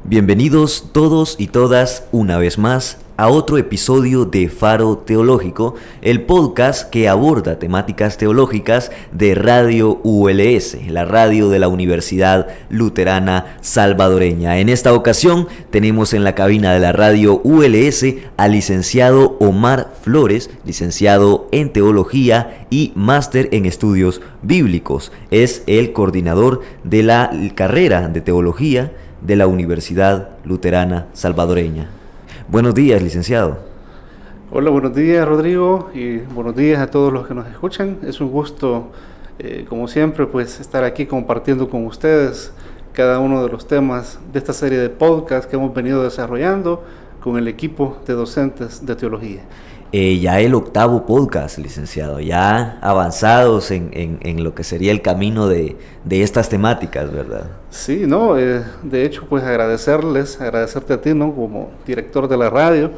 Bienvenidos todos y todas una vez más a otro episodio de Faro Teológico, el podcast que aborda temáticas teológicas de Radio ULS, la radio de la Universidad Luterana Salvadoreña. En esta ocasión tenemos en la cabina de la Radio ULS al licenciado Omar Flores, licenciado en Teología y máster en Estudios Bíblicos. Es el coordinador de la carrera de Teología de la Universidad Luterana Salvadoreña. Buenos días, licenciado. Hola, buenos días, Rodrigo, y buenos días a todos los que nos escuchan. Es un gusto, como siempre, pues estar aquí compartiendo con ustedes cada uno de los temas de esta serie de podcasts que hemos venido desarrollando con el equipo de docentes de teología. Ya el octavo podcast, licenciado, ya avanzados en lo que sería el camino de estas temáticas, ¿verdad? Sí, no, de hecho, pues agradecerte a ti, ¿no? Como director de la radio,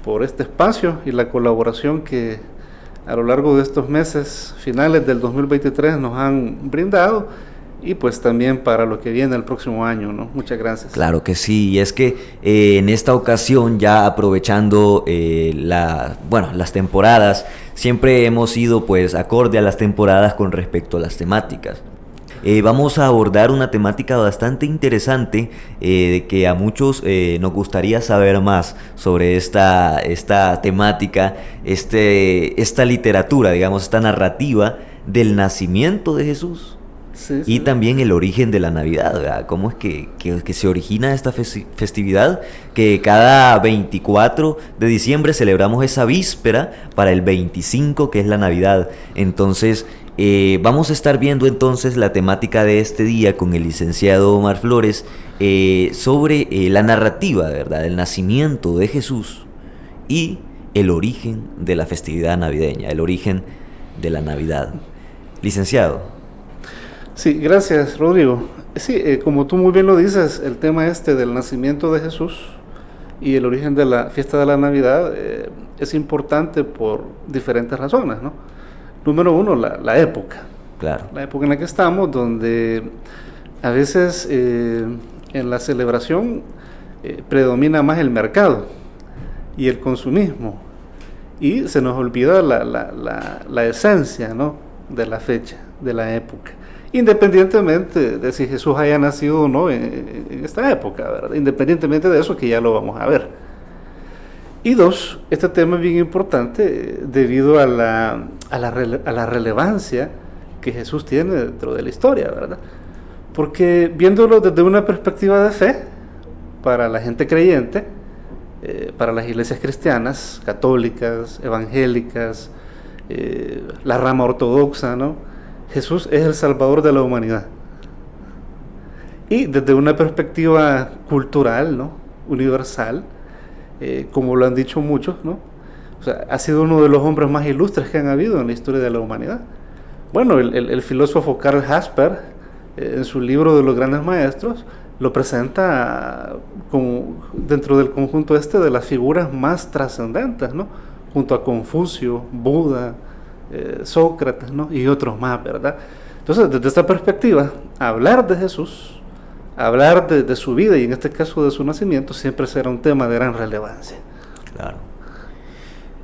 por este espacio y la colaboración que a lo largo de estos meses finales del 2023 nos han brindado, y pues también para lo que viene el próximo año, ¿no? Muchas gracias. Claro que sí, y es que en esta ocasión, ya aprovechando las temporadas, siempre hemos ido pues acorde a las temporadas con respecto a las temáticas. Vamos a abordar una temática bastante interesante, de que a muchos nos gustaría saber más sobre esta temática, esta literatura, digamos, esta narrativa del nacimiento de Jesús. Sí. Y también el origen de la Navidad, ¿verdad? ¿Cómo es que se origina esta festividad? Que cada 24 de diciembre celebramos esa víspera para el 25, que es la Navidad. Entonces, vamos a estar viendo entonces la temática de este día con el licenciado Omar Flores, sobre la narrativa, ¿verdad?, del nacimiento de Jesús y el origen de la festividad navideña, el origen de la Navidad. Licenciado. Sí, gracias, Rodrigo. Sí, como tú muy bien lo dices, el tema del nacimiento de Jesús y el origen de la fiesta de la Navidad es importante por diferentes razones, ¿no? Número uno, la época. Claro. La época en la que estamos, donde a veces en la celebración predomina más el mercado y el consumismo, y se nos olvida la esencia, ¿no?, de la fecha, de la época. Independientemente de si Jesús haya nacido o no en esta época, ¿verdad? Independientemente de eso, que ya lo vamos a ver. Y dos, este tema es bien importante debido a la relevancia que Jesús tiene dentro de la historia, ¿verdad? Porque viéndolo desde una perspectiva de fe, para la gente creyente, para las iglesias cristianas, católicas, evangélicas, la rama ortodoxa, ¿no?, Jesús es el Salvador de la humanidad. Y desde una perspectiva cultural, ¿no?, universal, como lo han dicho muchos, ¿no?, o sea, ha sido uno de los hombres más ilustres que han habido en la historia de la humanidad. Bueno, el filósofo Karl Jasper, en su libro de los grandes maestros, lo presenta como dentro del conjunto de las figuras más trascendentes, ¿no?, junto a Confucio, Buda, Sócrates, ¿no?, y otros más, ¿verdad? Entonces, desde esta perspectiva, hablar de Jesús, hablar de su vida, y en este caso de su nacimiento, siempre será un tema de gran relevancia. Claro.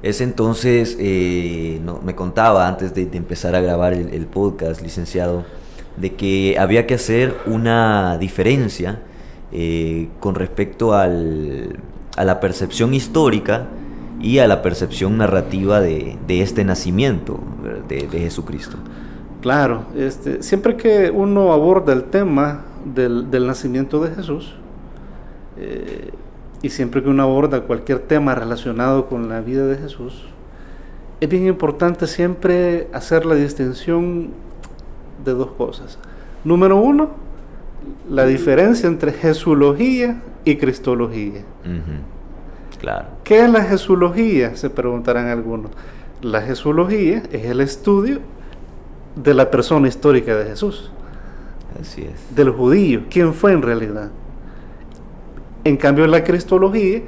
Es entonces, me contaba antes de empezar a grabar el podcast, licenciado, de que había que hacer una diferencia con respecto a la percepción histórica y a la percepción narrativa de este nacimiento de Jesucristo. Claro, siempre que uno aborda el tema del nacimiento de Jesús, y siempre que uno aborda cualquier tema relacionado con la vida de Jesús, es bien importante siempre hacer la distinción de dos cosas. Número uno, la diferencia entre jesulogía y cristología. Uh-huh. Claro. ¿Qué es la jesulogía?, se preguntarán algunos. La jesulogía es el estudio de la persona histórica de Jesús. Así es. Del judío, quién fue en realidad. En cambio, la cristología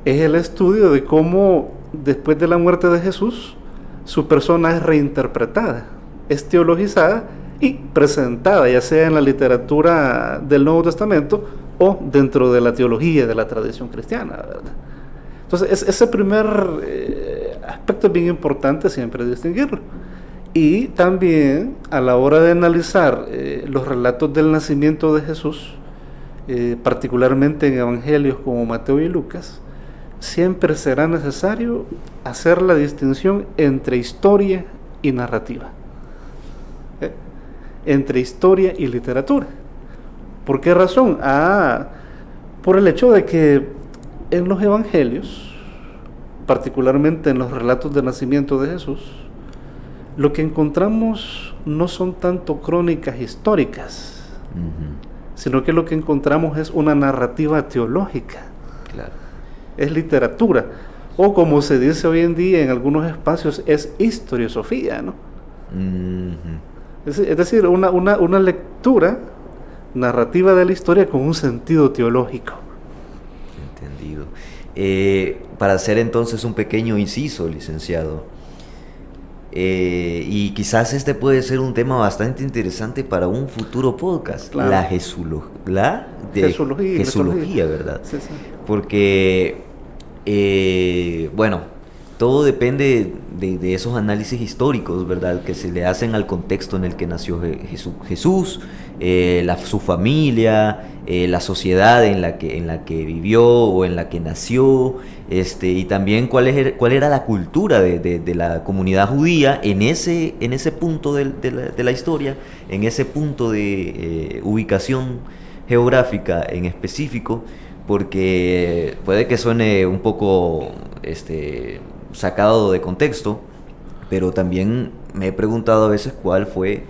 es el estudio de cómo, después de la muerte de Jesús, su persona es reinterpretada, es teologizada y presentada, ya sea en la literatura del Nuevo Testamento o dentro de la teología de la tradición cristiana, ¿verdad? Entonces, ese primer aspecto es bien importante siempre distinguirlo. Y también a la hora de analizar los relatos del nacimiento de Jesús, particularmente en evangelios como Mateo y Lucas, siempre será necesario hacer la distinción entre historia y narrativa, entre historia y literatura. ¿Por qué razón? Por el hecho de que en los evangelios, particularmente en los relatos del nacimiento de Jesús, lo que encontramos no son tanto crónicas históricas, sino que lo que encontramos es una narrativa teológica. Claro. Es literatura, o como se dice hoy en día en algunos espacios, es historiosofía, ¿no? Es decir, una lectura narrativa de la historia con un sentido teológico. Entendido. Para hacer entonces un pequeño inciso, licenciado, y quizás este puede ser un tema bastante interesante para un futuro podcast, claro. La Jesulogía, ¿verdad? Sí, sí. Porque, bueno, todo depende de esos análisis históricos, ¿verdad? Que se le hacen al contexto en el que nació Jesús, su familia, la sociedad en la que vivió o en la que nació, y también cuál era la cultura de la comunidad judía en ese punto de la historia, en ese punto de ubicación geográfica en específico, porque puede que suene un poco sacado de contexto, pero también me he preguntado a veces cuál fue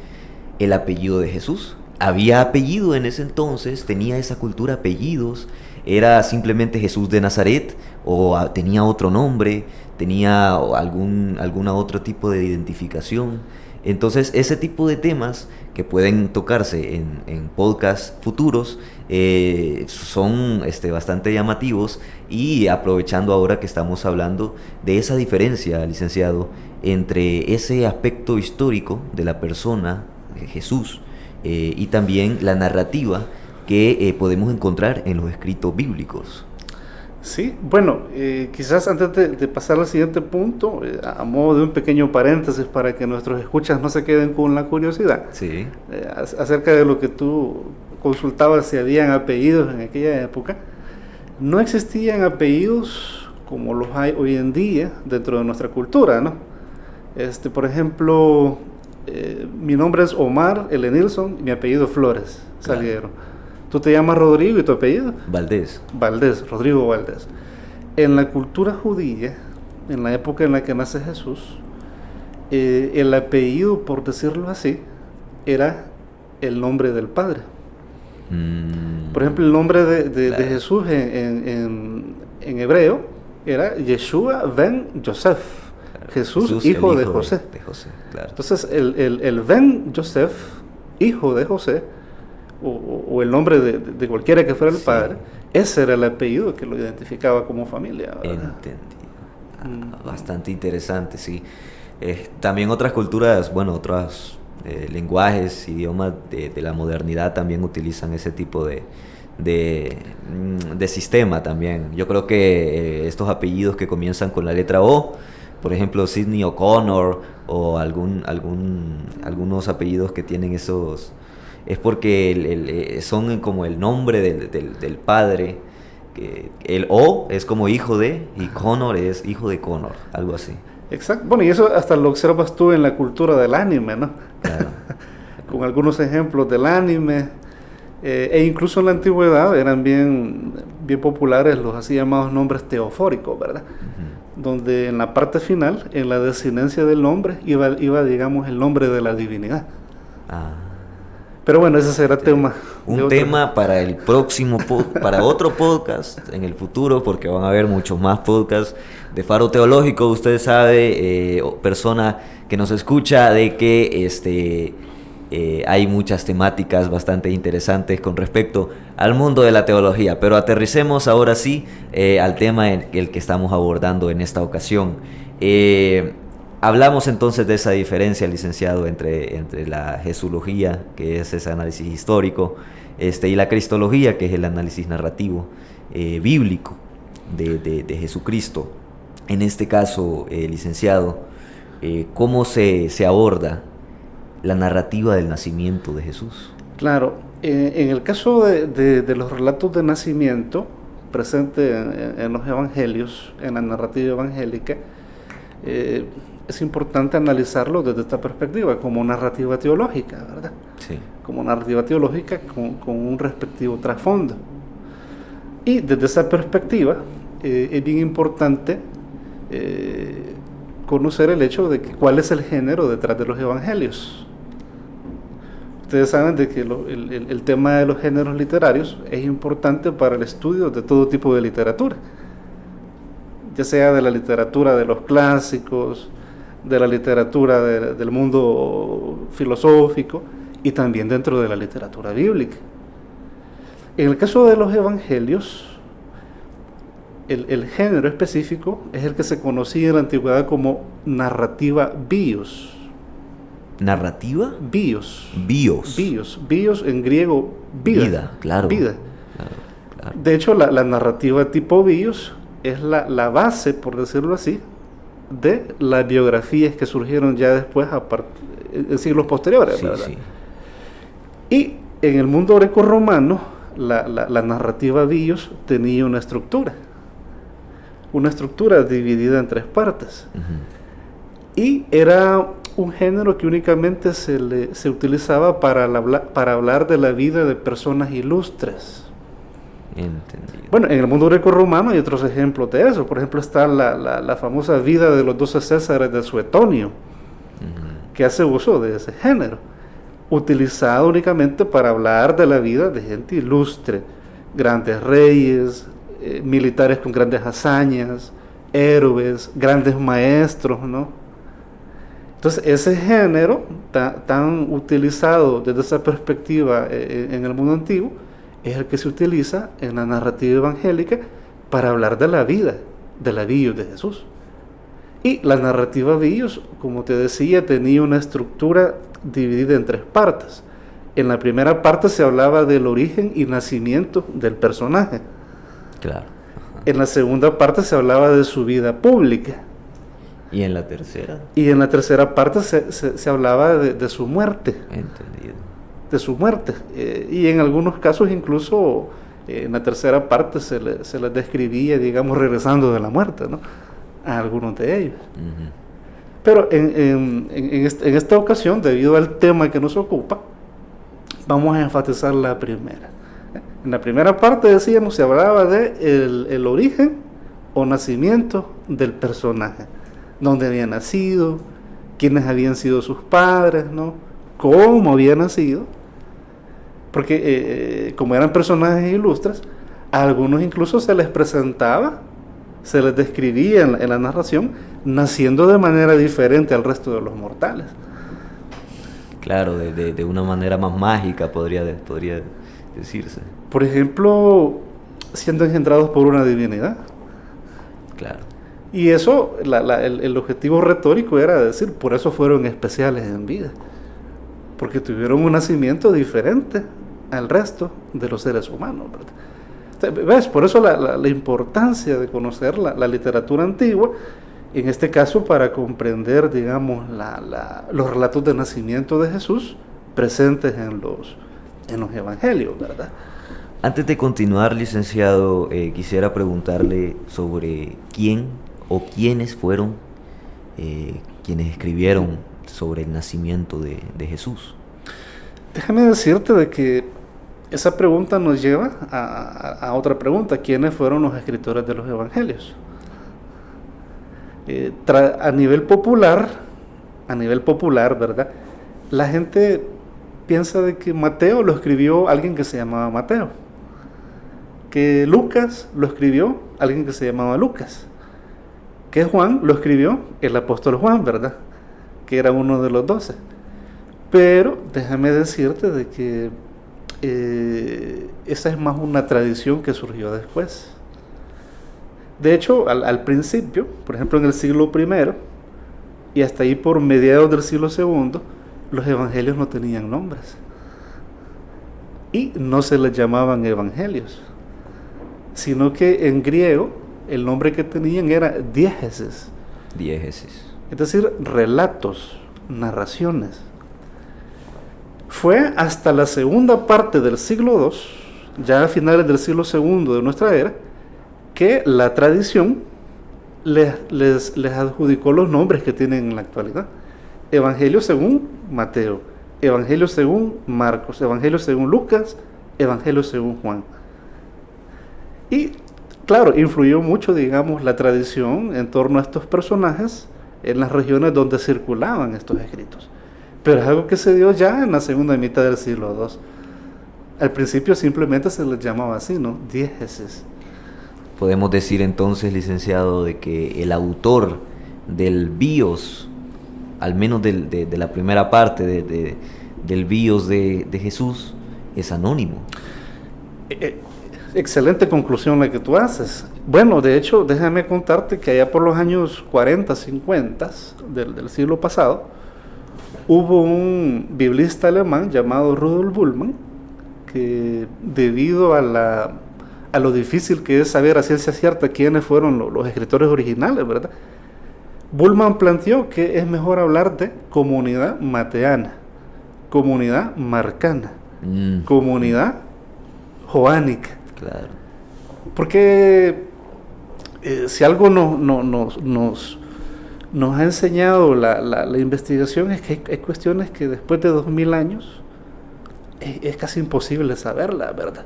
el apellido de Jesús. ¿Había apellido en ese entonces? ¿Tenía esa cultura apellidos? ¿Era simplemente Jesús de Nazaret? ¿O tenía otro nombre? ¿Tenía alguna otro tipo de identificación? Entonces, ese tipo de temas que pueden tocarse en podcasts futuros son bastante llamativos, y aprovechando ahora que estamos hablando de esa diferencia, licenciado, entre ese aspecto histórico de la persona de Jesús y también la narrativa que podemos encontrar en los escritos bíblicos. Sí, bueno, quizás antes de pasar al siguiente punto, a modo de un pequeño paréntesis para que nuestros escuchas no se queden con la curiosidad, sí. Acerca de lo que tú consultabas, si habían apellidos en aquella época. No existían apellidos como los hay hoy en día dentro de nuestra cultura, ¿no? Por ejemplo, mi nombre es Omar L. Nilsson y mi apellido Flores Salguero. Claro. ¿Tú te llamas Rodrigo y tu apellido? Valdés. Rodrigo Valdés. En la cultura judía, en la época en la que nace Jesús, el apellido, por decirlo así, era el nombre del padre. Por ejemplo, el nombre de Jesús en hebreo era Yeshua ben Yosef. Claro. Jesús hijo de José. Claro. Entonces, el ben Yosef, hijo de José, o el nombre de cualquiera que fuera el padre, ese era el apellido que lo identificaba como familia, ¿verdad? Entendido. Bastante interesante, sí. También otras culturas, otros lenguajes, idiomas de la modernidad también utilizan ese tipo de sistema también. Yo creo que estos apellidos que comienzan con la letra O, por ejemplo Sidney O'Connor, o algunos apellidos que tienen esos, es porque son como el nombre del padre, que el O es como hijo de, y Connor es hijo de Connor, algo así. Exacto. Bueno, y eso hasta lo observas tú en la cultura del anime, ¿no? Claro. Con algunos ejemplos del anime, e incluso en la antigüedad eran bien populares los así llamados nombres teofóricos, ¿verdad? Donde en la parte final, en la desinencia del nombre, iba digamos, el nombre de la divinidad. Pero bueno, ese será un tema para el próximo para otro podcast en el futuro, porque van a haber muchos más podcasts de Faro Teológico. Usted sabe, persona que nos escucha, de que hay muchas temáticas bastante interesantes con respecto al mundo de la teología. Pero aterricemos ahora sí al tema en el que estamos abordando en esta ocasión. Hablamos entonces de esa diferencia, licenciado, entre la jesulogía, que es ese análisis histórico, y la cristología, que es el análisis narrativo bíblico de Jesucristo. En este caso, licenciado, ¿cómo se aborda la narrativa del nacimiento de Jesús? Claro, en el caso de los relatos de nacimiento presentes en los evangelios, en la narrativa evangélica, es importante analizarlo desde esta perspectiva, como narrativa teológica, ¿verdad? Sí. Como narrativa teológica con un respectivo trasfondo. Y desde esa perspectiva es bien importante conocer el hecho de que cuál es el género detrás de los evangelios. Ustedes saben de que el tema de los géneros literarios es importante para el estudio de todo tipo de literatura, ya sea de la literatura de los clásicos, de la literatura del mundo filosófico y también dentro de la literatura bíblica. En el caso de los evangelios, el género específico es el que se conocía en la antigüedad como narrativa bios. ¿Narrativa? Bios. Bios. Bios. Bios en griego, vida. Vida, claro. Vida. Claro. De hecho, la narrativa tipo bios es la base, por decirlo así, de las biografías que surgieron ya después en siglos posteriores. Sí, ¿verdad? sí. Y en el mundo grecorromano, la narrativa bios tenía una estructura dividida en 3 partes. Uh-huh. Y era un género que únicamente se utilizaba para hablar de la vida de personas ilustres. Entendido. Bueno, en el mundo grecorromano hay otros ejemplos de eso. Por ejemplo, está la famosa vida de los 12 Césares de Suetonio, uh-huh, que hace uso de ese género, utilizado únicamente para hablar de la vida de gente ilustre, grandes reyes, militares con grandes hazañas, héroes, grandes maestros, ¿no? Entonces, ese género tan utilizado desde esa perspectiva en el mundo antiguo es el que se utiliza en la narrativa evangélica para hablar de la vida, de la bios de Jesús. Y la narrativa bios, como te decía, tenía una estructura dividida en 3 partes. En la primera parte se hablaba del origen y nacimiento del personaje. Claro. En la segunda parte se hablaba de su vida pública. ¿Y en la tercera? Y en la tercera parte se hablaba de su muerte. Entendido. De su muerte. Y en algunos casos incluso en la tercera parte se les describía, digamos, regresando de la muerte, ¿no? A algunos de ellos. Uh-huh. Pero en esta ocasión, debido al tema que nos ocupa, vamos a enfatizar la primera. En la primera parte, decíamos, se hablaba de el origen o nacimiento del personaje, dónde había nacido, quiénes habían sido sus padres, ¿no? Cómo había nacido, porque como eran personajes ilustres, a algunos incluso se les presentaba, se les describía en la narración, naciendo de manera diferente al resto de los mortales. Claro, de una manera más mágica podría decirse. Por ejemplo, siendo engendrados por una divinidad. Claro. Y eso, el objetivo retórico era decir, por eso fueron especiales en vida, porque tuvieron un nacimiento diferente al resto de los seres humanos, ¿verdad? ¿Ves? Por eso la importancia de conocer la literatura antigua, en este caso para comprender, digamos, los relatos de nacimiento de Jesús presentes en los evangelios, ¿verdad? Antes de continuar, licenciado, quisiera preguntarle sobre quién o quiénes fueron quienes escribieron sobre el nacimiento de Jesús. Déjame decirte de que esa pregunta nos lleva a otra pregunta. ¿Quiénes fueron los escritores de los evangelios? A nivel popular, ¿verdad? La gente piensa de que Mateo lo escribió alguien que se llamaba Mateo, que Lucas lo escribió alguien que se llamaba Lucas, que Juan lo escribió el apóstol Juan, ¿verdad? Que era uno de los 12. Pero déjame decirte de que esa es más una tradición que surgió después. De hecho, al principio, por ejemplo en el siglo I y hasta ahí por mediados del siglo II, los evangelios no tenían nombres. y no se les llamaban evangelios, sino que en griego el nombre que tenían era diégesis. Diégesis. Es decir, relatos, narraciones. Fue hasta la segunda parte del siglo II, ya a finales del siglo II de nuestra era, que la tradición les adjudicó los nombres que tienen en la actualidad. Evangelio según Mateo, Evangelio según Marcos, Evangelio según Lucas, Evangelio según Juan. Y claro, influyó mucho, digamos, la tradición en torno a estos personajes en las regiones donde circulaban estos escritos. Pero es algo que se dio ya en la segunda mitad del siglo II. Al principio simplemente se les llamaba así, ¿no? Diégesis. Podemos decir entonces, licenciado, de que el autor del BIOS, al menos de la primera parte del BIOS de Jesús, es anónimo. Excelente conclusión la que tú haces. Bueno, de hecho, déjame contarte que allá por los años 40, 50 del siglo pasado, hubo un biblista alemán llamado Rudolf Bultmann, que debido a lo difícil que es saber a ciencia cierta quiénes fueron los escritores originales, ¿verdad? Bultmann planteó que es mejor hablar de comunidad mateana, comunidad marcana, comunidad joánica. Claro. Porque si algo nos ha enseñado la investigación es que hay cuestiones que después de 2000 años es casi imposible saberla, ¿verdad?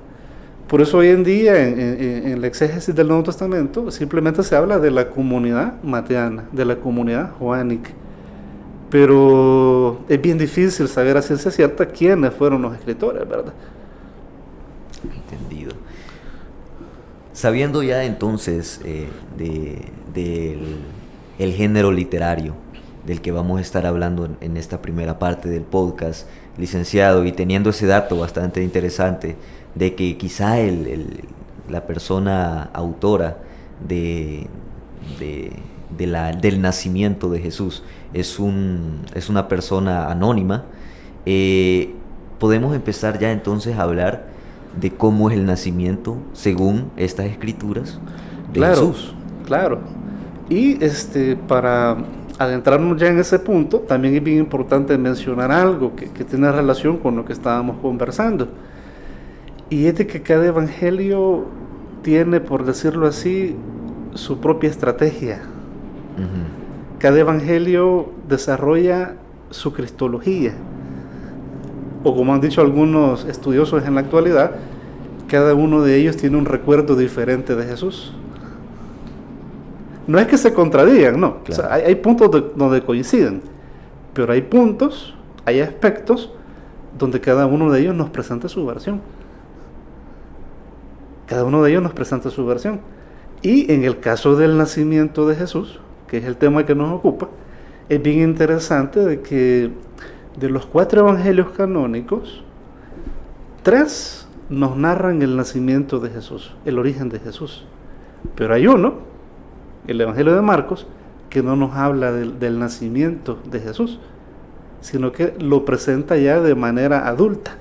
Por eso hoy en día en la exégesis del Nuevo Testamento simplemente se habla de la comunidad mateana, de la comunidad joánica. Pero es bien difícil saber a ciencia cierta quiénes fueron los escritores, ¿verdad? Entendido. Sabiendo ya entonces el género literario del que vamos a estar hablando en esta primera parte del podcast, licenciado, y teniendo ese dato bastante interesante de que quizá la persona autora del nacimiento de Jesús es una persona anónima, podemos empezar ya entonces a hablar de cómo es el nacimiento según estas escrituras de Jesús. Claro. Y para adentrarnos ya en ese punto, también es bien importante mencionar algo que tiene relación con lo que estábamos conversando. Y es de que cada evangelio tiene, por decirlo así, su propia estrategia. Uh-huh. Cada evangelio desarrolla su cristología. O como han dicho algunos estudiosos en la actualidad, cada uno de ellos tiene un recuerdo diferente de Jesús. No es que se contradigan, no. Claro. O sea, hay puntos donde coinciden, pero hay puntos, hay aspectos donde cada uno de ellos nos presenta su versión. Cada uno de ellos nos presenta su versión. Y en el caso del nacimiento de Jesús, que es el tema que nos ocupa, es bien interesante de que de los 4 evangelios canónicos, 3 nos narran el nacimiento de Jesús, el origen de Jesús. Pero hay uno, el Evangelio de Marcos, que no nos habla del nacimiento de Jesús, sino que lo presenta ya de manera adulta.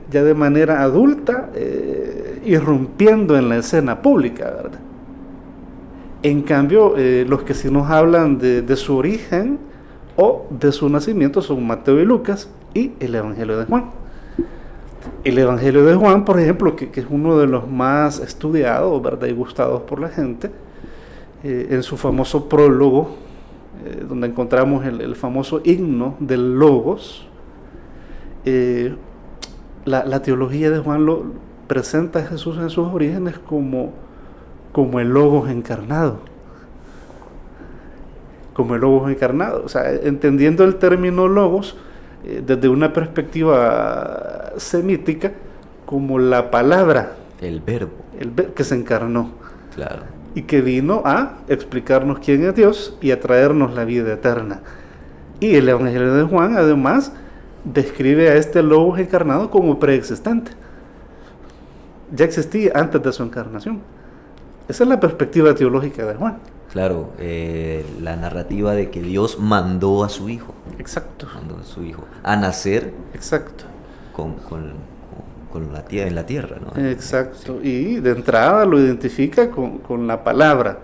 Ya de manera adulta, irrumpiendo en la escena pública, ¿verdad? En cambio, los que sí nos hablan de su origen o de su nacimiento son Mateo y Lucas y el Evangelio de Juan. El Evangelio de Juan, por ejemplo, que es uno de los más estudiados, ¿verdad?, y gustados por la gente, en su famoso prólogo, donde encontramos el famoso himno del Logos, la teología de Juan lo presenta a Jesús en sus orígenes como el Logos encarnado. Como el Logos encarnado. O sea, entendiendo el término Logos desde una perspectiva semítica, como la palabra, el verbo que se encarnó. Claro. Y que vino a explicarnos quién es Dios y a traernos la vida eterna. Y el Evangelio de Juan, además, describe a este Logos encarnado como preexistente. Ya existía antes de su encarnación. Esa es la perspectiva teológica de Juan. Claro, la narrativa de que Dios mandó a su Hijo. Exacto. Mandó a su Hijo a nacer. Exacto. con la tierra, en la tierra, ¿no? Exacto, y de entrada lo identifica con la palabra,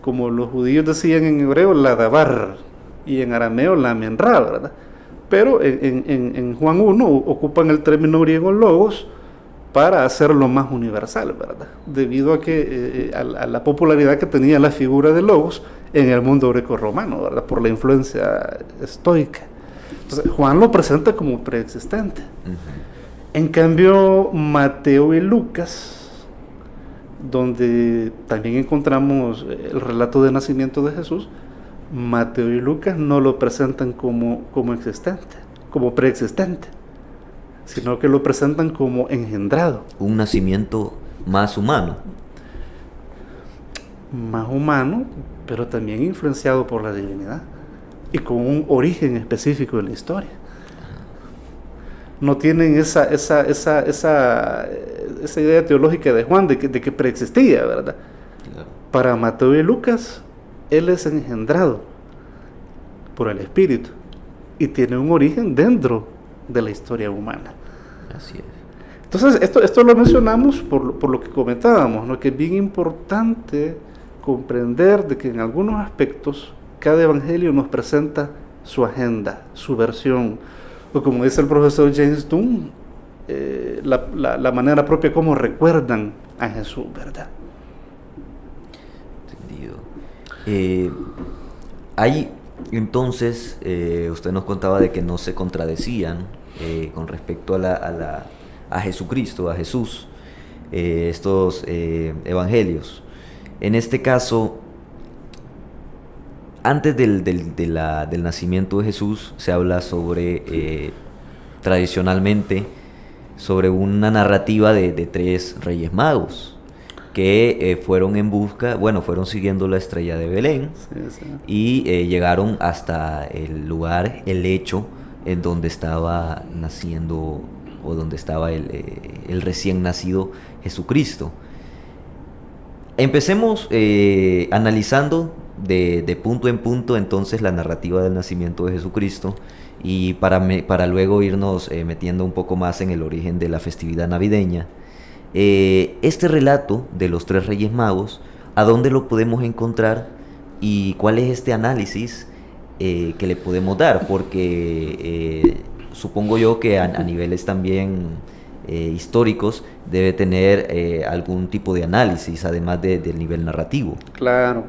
como los judíos decían en hebreo, la dabar, y en arameo, la menra, ¿verdad? Pero en Juan 1 ocupan el término griego logos para hacerlo más universal, ¿verdad? Debido a que a la popularidad que tenía la figura de logos en el mundo greco-romano, ¿verdad? Por la influencia estoica. Entonces, Juan lo presenta como preexistente. En cambio, Mateo y Lucas, donde también encontramos el relato del nacimiento de Jesús, Mateo y Lucas no lo presentan como existente, como preexistente, sino que lo presentan como engendrado. Un nacimiento más humano. Más humano, pero también influenciado por la divinidad y con un origen específico de la historia. No tienen esa idea teológica de Juan de que preexistía, ¿verdad? Claro. Para Mateo y Lucas, él es engendrado por el Espíritu y tiene un origen dentro de la historia humana. Así es. Entonces, esto lo mencionamos por lo que comentábamos, ¿no? Que es bien importante comprender de que en algunos aspectos cada evangelio nos presenta su agenda, su versión, o como dice el profesor James Dunn, la manera propia como recuerdan a Jesús, ¿verdad? Entendido. Hay entonces, usted nos contaba de que no se contradecían con respecto a Jesucristo, a Jesús, estos evangelios. En este caso, antes del nacimiento de Jesús, se habla sobre, tradicionalmente, sobre una narrativa de 3 reyes magos que fueron en busca, fueron siguiendo la estrella de Belén, Sí. y llegaron hasta el lugar, el lecho en donde estaba naciendo, o donde estaba el recién nacido Jesucristo. Empecemos analizando de punto en punto entonces la narrativa del nacimiento de Jesucristo, y para luego irnos metiendo un poco más en el origen de la festividad navideña. Este relato de los 3 Reyes Magos, ¿a dónde lo podemos encontrar y cuál es este análisis que le podemos dar? Porque supongo yo que a niveles también históricos debe tener algún tipo de análisis, además del nivel narrativo. Claro.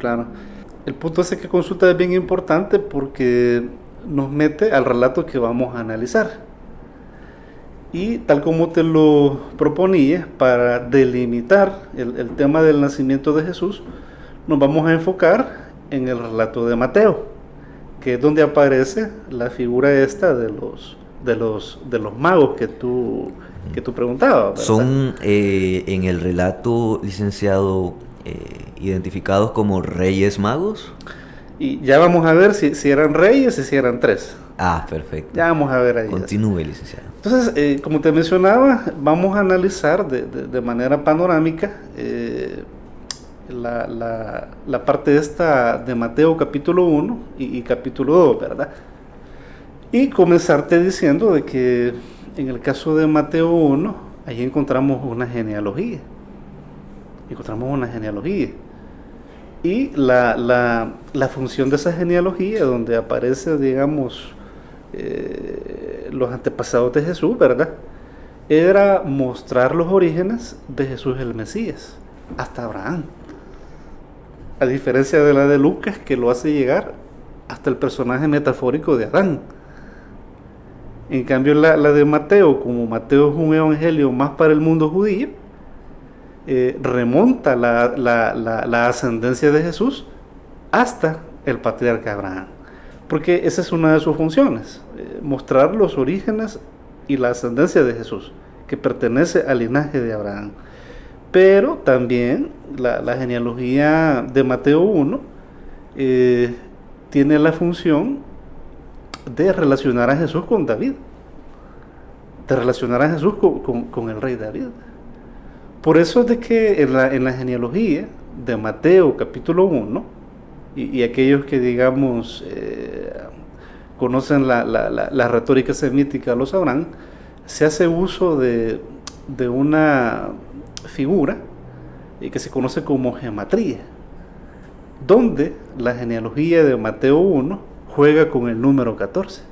El punto ese que consulta es bien importante porque nos mete al relato que vamos a analizar. Y tal como te lo proponía, para delimitar el tema del nacimiento de Jesús, nos vamos a enfocar en el relato de Mateo, que es donde aparece la figura esta de los magos que tú preguntabas, ¿verdad? Son en el relato, licenciado, identificados como reyes magos. Y ya vamos a ver si eran reyes y si eran 3. Ah, perfecto. Ya vamos a ver ahí. Continúe, licenciado. Entonces, como te mencionaba, vamos a analizar de manera panorámica la parte esta de Mateo capítulo 1 y capítulo 2, ¿verdad? Y comenzarte diciendo de que en el caso de Mateo 1, ahí encontramos una genealogía. Y la función de esa genealogía, donde aparece, digamos, los antepasados de Jesús, ¿verdad? Era mostrar los orígenes de Jesús el Mesías, hasta Abraham. A diferencia de la de Lucas, que lo hace llegar hasta el personaje metafórico de Adán. En cambio, la de Mateo, como Mateo es un evangelio más para el mundo judío, remonta la ascendencia de Jesús hasta el patriarca Abraham. Porque esa es una de sus funciones, mostrar los orígenes y la ascendencia de Jesús, que pertenece al linaje de Abraham. Pero también la genealogía de Mateo 1 tiene la función de relacionar a Jesús con David, de relacionar a Jesús con el rey David. Por eso es de que en la genealogía de Mateo capítulo 1, y aquellos que, digamos, conocen la retórica semítica lo sabrán, se hace uso de una figura que se conoce como gematría, donde la genealogía de Mateo 1 juega con el número 14.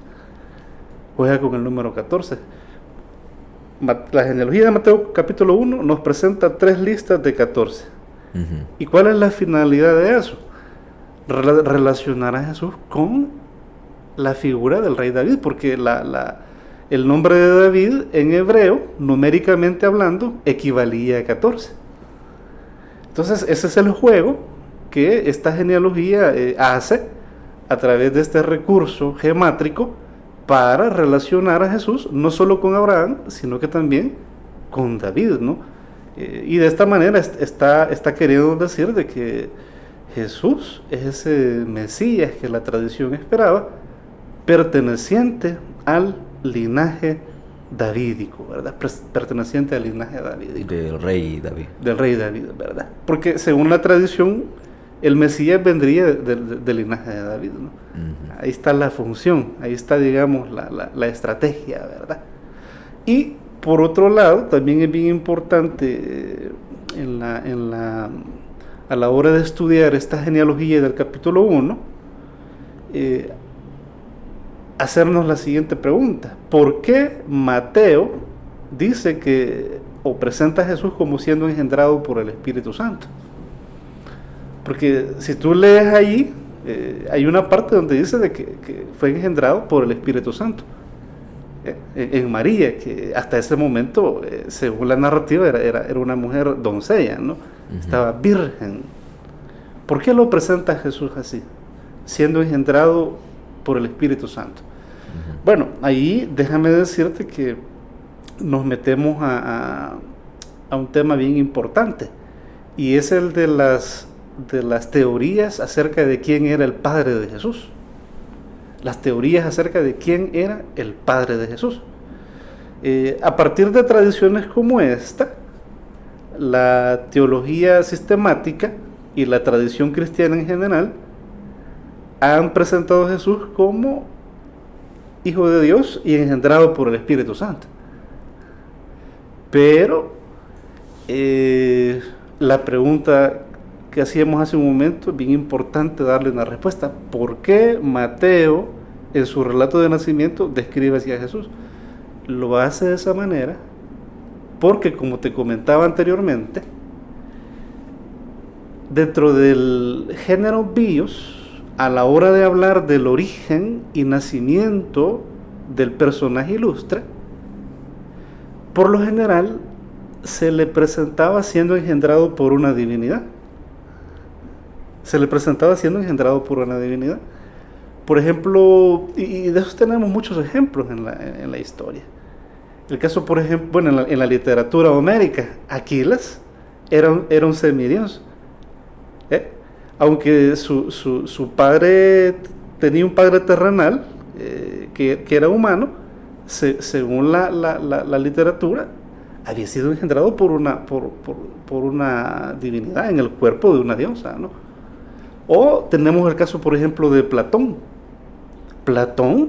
Juega con el número 14. La genealogía de Mateo capítulo 1 nos presenta 3 listas de 14. Uh-huh. ¿Y cuál es la finalidad de eso? Relacionar a Jesús con la figura del rey David, porque el nombre de David en hebreo, numéricamente hablando, equivalía a 14. Entonces ese es el juego que esta genealogía hace a través de este recurso gemátrico para relacionar a Jesús no solo con Abraham, sino que también con David, ¿no? Y de esta manera está queriendo decir de que Jesús es ese Mesías que la tradición esperaba, perteneciente al linaje davídico, ¿verdad? Perteneciente al linaje davídico. Del rey David. Del rey David, ¿verdad? Porque según la tradición, el Mesías vendría del linaje de David, ¿no? Uh-huh. Ahí está la función, ahí está, digamos, la estrategia, ¿verdad? Y por otro lado, también es bien importante a la hora de estudiar esta genealogía del capítulo 1, hacernos la siguiente pregunta: ¿por qué Mateo dice que o presenta a Jesús como siendo engendrado por el Espíritu Santo? Porque si tú lees ahí, hay una parte donde dice de que fue engendrado por el Espíritu Santo en María, que hasta ese momento, según la narrativa, era una mujer doncella, ¿no? Uh-huh. Estaba virgen. ¿Por qué lo presenta Jesús así, siendo engendrado por el Espíritu Santo? Uh-huh. Bueno, ahí déjame decirte que nos metemos a un tema bien importante, y es el de las teorías acerca de quién era el Padre de Jesús. Las teorías acerca de quién era el Padre de Jesús. A partir de tradiciones como esta, la teología sistemática y la tradición cristiana en general han presentado a Jesús como Hijo de Dios y engendrado por el Espíritu Santo. Pero la pregunta que hacíamos hace un momento, es bien importante darle una respuesta. ¿Por qué Mateo, en su relato de nacimiento, describe así a Jesús? Lo hace de esa manera porque, como te comentaba anteriormente, dentro del género bios, a la hora de hablar del origen y nacimiento del personaje ilustre, por lo general se le presentaba siendo engendrado por una divinidad. Se le presentaba siendo engendrado por una divinidad. Por ejemplo, y de eso tenemos muchos ejemplos en la historia. El caso, por ejemplo, bueno, en la literatura homérica, Aquiles era un semidios. Aunque su padre tenía un padre terrenal, que era humano, según la literatura, había sido engendrado por una divinidad en el cuerpo de una diosa, ¿no? O tenemos el caso, por ejemplo, de Platón. Platón,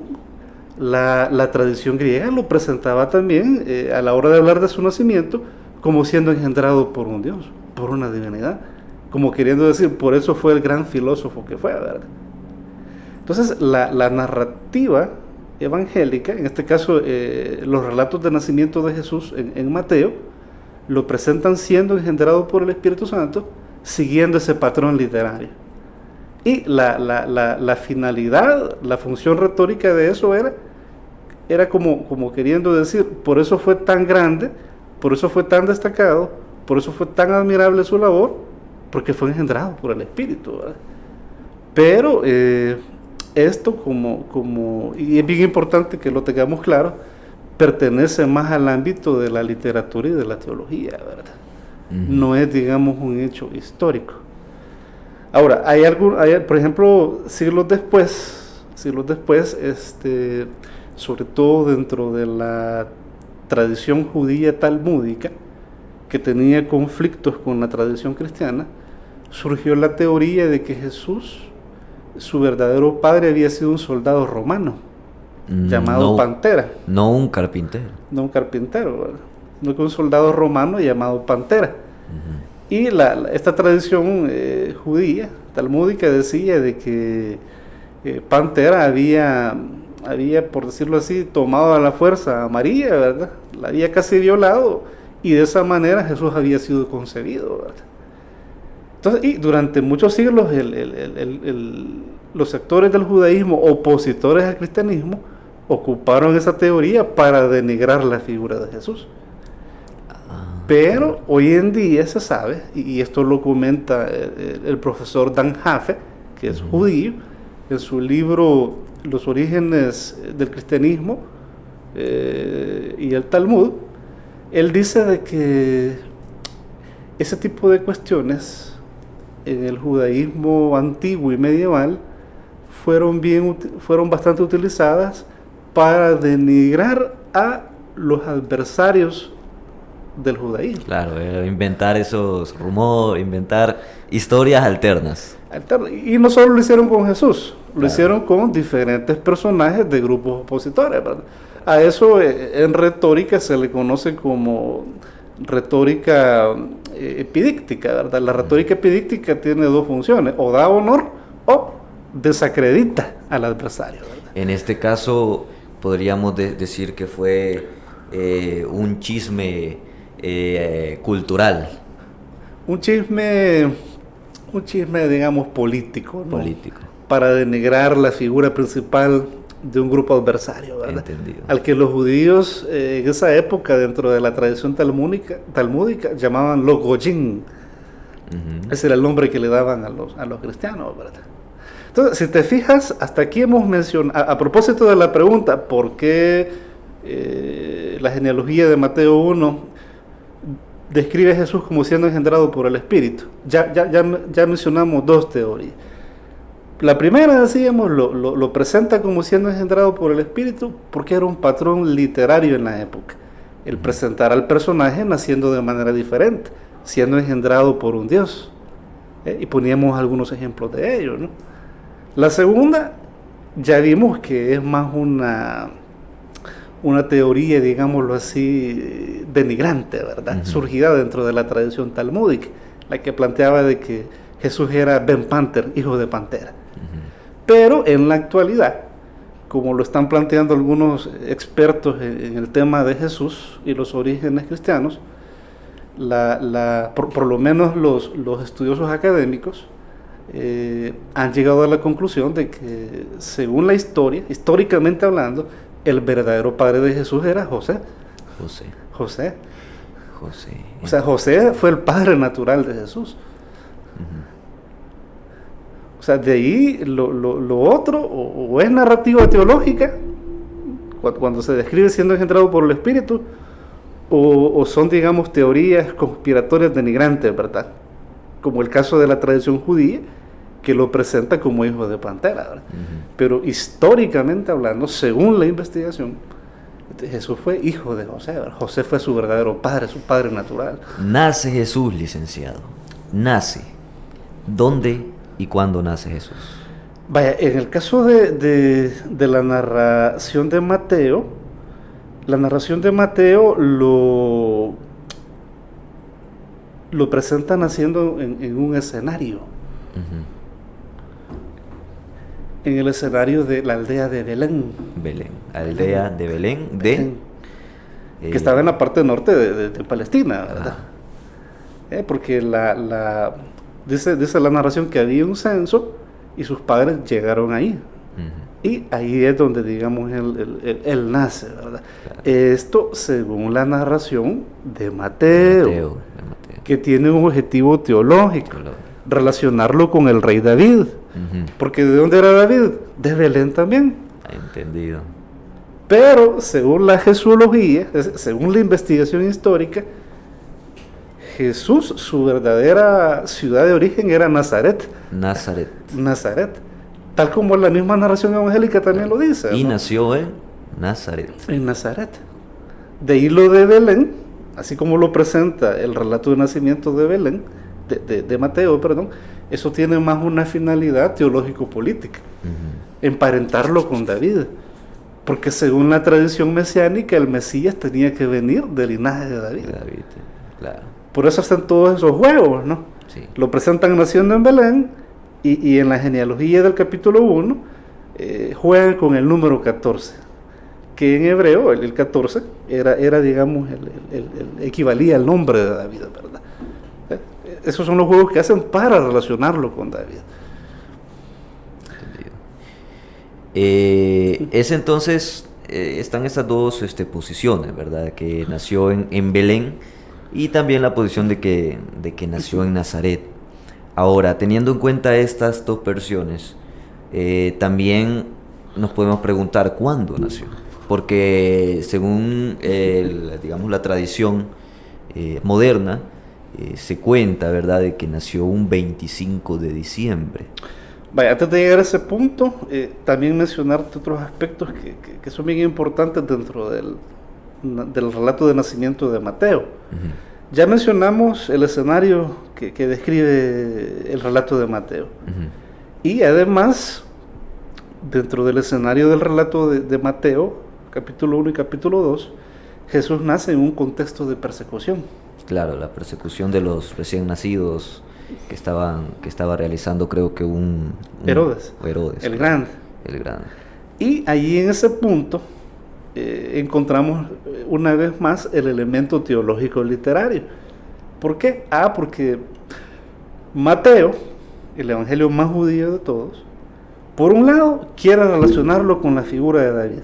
la tradición griega lo presentaba también, a la hora de hablar de su nacimiento, como siendo engendrado por un dios, por una divinidad, como queriendo decir, por eso fue el gran filósofo que fue, ¿verdad? Entonces, la narrativa evangélica, en este caso los relatos de nacimiento de Jesús en Mateo, lo presentan siendo engendrado por el Espíritu Santo, siguiendo ese patrón literario. Y la finalidad, la función retórica de eso era como queriendo decir, por eso fue tan grande, por eso fue tan destacado, por eso fue tan admirable su labor, porque fue engendrado por el Espíritu, ¿verdad? Pero esto y es bien importante que lo tengamos claro, pertenece más al ámbito de la literatura y de la teología, ¿verdad? Uh-huh. No es, digamos, un hecho histórico. Ahora, hay por ejemplo, siglos después, sobre todo dentro de la tradición judía talmúdica, que tenía conflictos con la tradición cristiana, surgió la teoría de que Jesús, su verdadero padre, había sido un soldado romano. llamado Pantera. No un carpintero. No un carpintero, ¿verdad? No que un soldado romano llamado Pantera. Y esta tradición judía, talmúdica, decía de que Pantera había, por decirlo así, tomado a la fuerza a María, ¿verdad? La había casi violado, y de esa manera Jesús había sido concebido, ¿verdad? Entonces, y durante muchos siglos los sectores del judaísmo opositores al cristianismo ocuparon esa teoría para denigrar la figura de Jesús. Pero hoy en día se sabe, y esto lo comenta el profesor Dan Jaffe, que es judío, en su libro Los orígenes del cristianismo y el Talmud. Él dice de que ese tipo de cuestiones en el judaísmo antiguo y medieval fueron bastante utilizadas para denigrar a los adversarios del judaísmo. Claro, inventar esos rumores, inventar historias alternas. Y no solo lo hicieron con Jesús, lo hicieron con diferentes personajes de grupos opositores, ¿verdad? A eso en retórica se le conoce como retórica epidíctica, ¿verdad? La retórica epidíctica tiene dos funciones: o da honor o desacredita al adversario, ¿verdad? En este caso podríamos decir que fue un chisme cultural. Un chisme, digamos, político, ¿no? Político. Para denigrar la figura principal de un grupo adversario, ¿verdad? Entendido. Al que los judíos en esa época, dentro de la tradición talmúdica, llamaban los goyim. Ese era el nombre que le daban a los cristianos, ¿verdad? Entonces, si te fijas, hasta aquí hemos mencionado, a propósito de la pregunta, ¿por qué la genealogía de Mateo 1 describe a Jesús como siendo engendrado por el Espíritu? Ya mencionamos dos teorías. La primera, decíamos, lo presenta como siendo engendrado por el Espíritu porque era un patrón literario en la época. El presentar al personaje naciendo de manera diferente, siendo engendrado por un Dios. Y poníamos algunos ejemplos de ello, ¿no? La segunda, ya vimos que es más una teoría, digámoslo así, denigrante, ¿verdad? Surgida dentro de la tradición talmúdica, la que planteaba de que Jesús era Ben Panther, hijo de Pantera. Pero en la actualidad, como lo están planteando algunos expertos en el tema de Jesús y los orígenes cristianos, por lo menos los estudiosos académicos han llegado a la conclusión de que, según la historia, históricamente hablando, el verdadero padre de Jesús era José. O sea, José fue el padre natural de Jesús. O sea, de ahí lo otro o es narrativa teológica, cuando se describe siendo engendrado por el Espíritu, o son, digamos, teorías conspiratorias denigrantes, ¿verdad? Como el caso de la tradición judía, que lo presenta como hijo de Pantera, ¿verdad? Pero históricamente hablando, según la investigación, Jesús fue hijo de José, ¿verdad? José fue su verdadero padre, su padre natural. Nace Jesús, licenciado. Nace. ¿Dónde y cuándo nace Jesús? Vaya, en el caso de la narración de Mateo, lo presenta naciendo en un escenario. En el escenario de la aldea de Belén. Aldea de Belén. Que estaba en la parte norte de Palestina, ¿verdad? Porque dice la narración que había un censo y sus padres llegaron ahí. Y ahí es donde, digamos, él nace, ¿verdad? Claro. Esto según la narración de Mateo, que tiene un objetivo teológico, relacionarlo con el rey David. Porque ¿de dónde era David? De Belén también. Entendido. Pero según la jesuología, según la investigación histórica, Jesús, su verdadera ciudad de origen era Nazaret. Tal como la misma narración evangélica también lo dice, y ¿no? nació en Nazaret. De ahí lo de Belén, así como lo presenta el relato de nacimiento de Belén, de Mateo, perdón, eso tiene más una finalidad teológico-política, emparentarlo con David. Porque según la tradición mesiánica, el Mesías tenía que venir del linaje de David. David, claro. Por eso están todos esos juegos, ¿no? Sí. Lo presentan naciendo en Belén y en la genealogía del capítulo 1 juegan con el número 14, que en hebreo el 14 era digamos, equivalía al nombre de David, ¿verdad? Esos son los juegos que hacen para relacionarlo con David. Es entonces, están estas dos posiciones, ¿verdad? Que nació en Belén y también la posición de que nació en Nazaret. Ahora, teniendo en cuenta estas dos versiones, también nos podemos preguntar cuándo nació. Porque según digamos, la tradición moderna, se cuenta, ¿verdad?, de que nació un 25 de diciembre. Vaya, antes de llegar a ese punto, también mencionarte otros aspectos que son bien importantes dentro del relato de nacimiento de Mateo. Uh-huh. Ya mencionamos el escenario que describe el relato de Mateo. Uh-huh. Y además, dentro del escenario del relato de Mateo, capítulo 1 y capítulo 2, Jesús nace en un contexto de persecución. Claro, la persecución de los recién nacidos que estaba realizando, creo que Herodes, el grande. Y allí en ese punto encontramos una vez más el elemento teológico literario. ¿Por qué? Porque Mateo, el evangelio más judío de todos, por un lado quiere relacionarlo con la figura de David,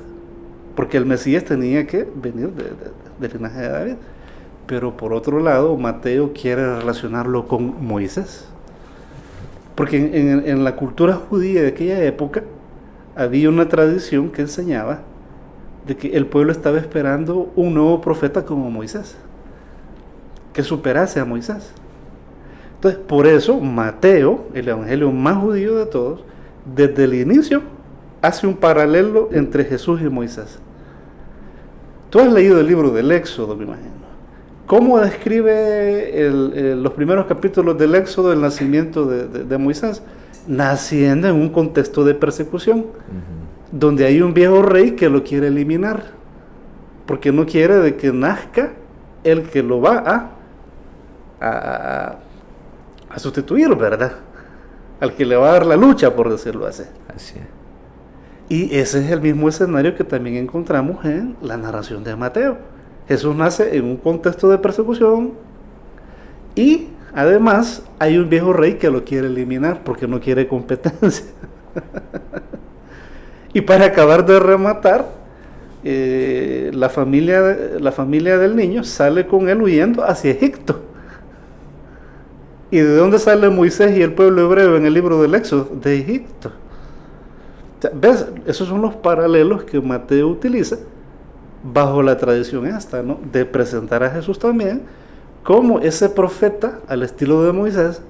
porque el Mesías tenía que venir del linaje de David. Pero por otro lado, Mateo quiere relacionarlo con Moisés. Porque en la cultura judía de aquella época había una tradición que enseñaba de que el pueblo estaba esperando un nuevo profeta como Moisés, que superase a Moisés. Entonces, por eso Mateo, el evangelio más judío de todos, desde el inicio hace un paralelo entre Jesús y Moisés. Tú has leído el libro del Éxodo, me imagino. ¿Cómo describe los primeros capítulos del Éxodo el nacimiento de Moisés? Naciendo en un contexto de persecución, uh-huh, donde hay un viejo rey que lo quiere eliminar, porque no quiere de que nazca el que lo va a sustituir, ¿verdad? Al que le va a dar la lucha, por decirlo así. Así es. Y ese es el mismo escenario que también encontramos en la narración de Mateo. Jesús nace en un contexto de persecución y además hay un viejo rey que lo quiere eliminar porque no quiere competencia. Y para acabar de rematar, la familia del niño sale con él huyendo hacia Egipto. ¿Y de dónde sale Moisés y el pueblo hebreo en el libro del Éxodo? De Egipto. O sea, ¿ves? Esos son los paralelos que Mateo utiliza bajo la tradición esta, ¿no?, de presentar a Jesús también como ese profeta al estilo de Moisés,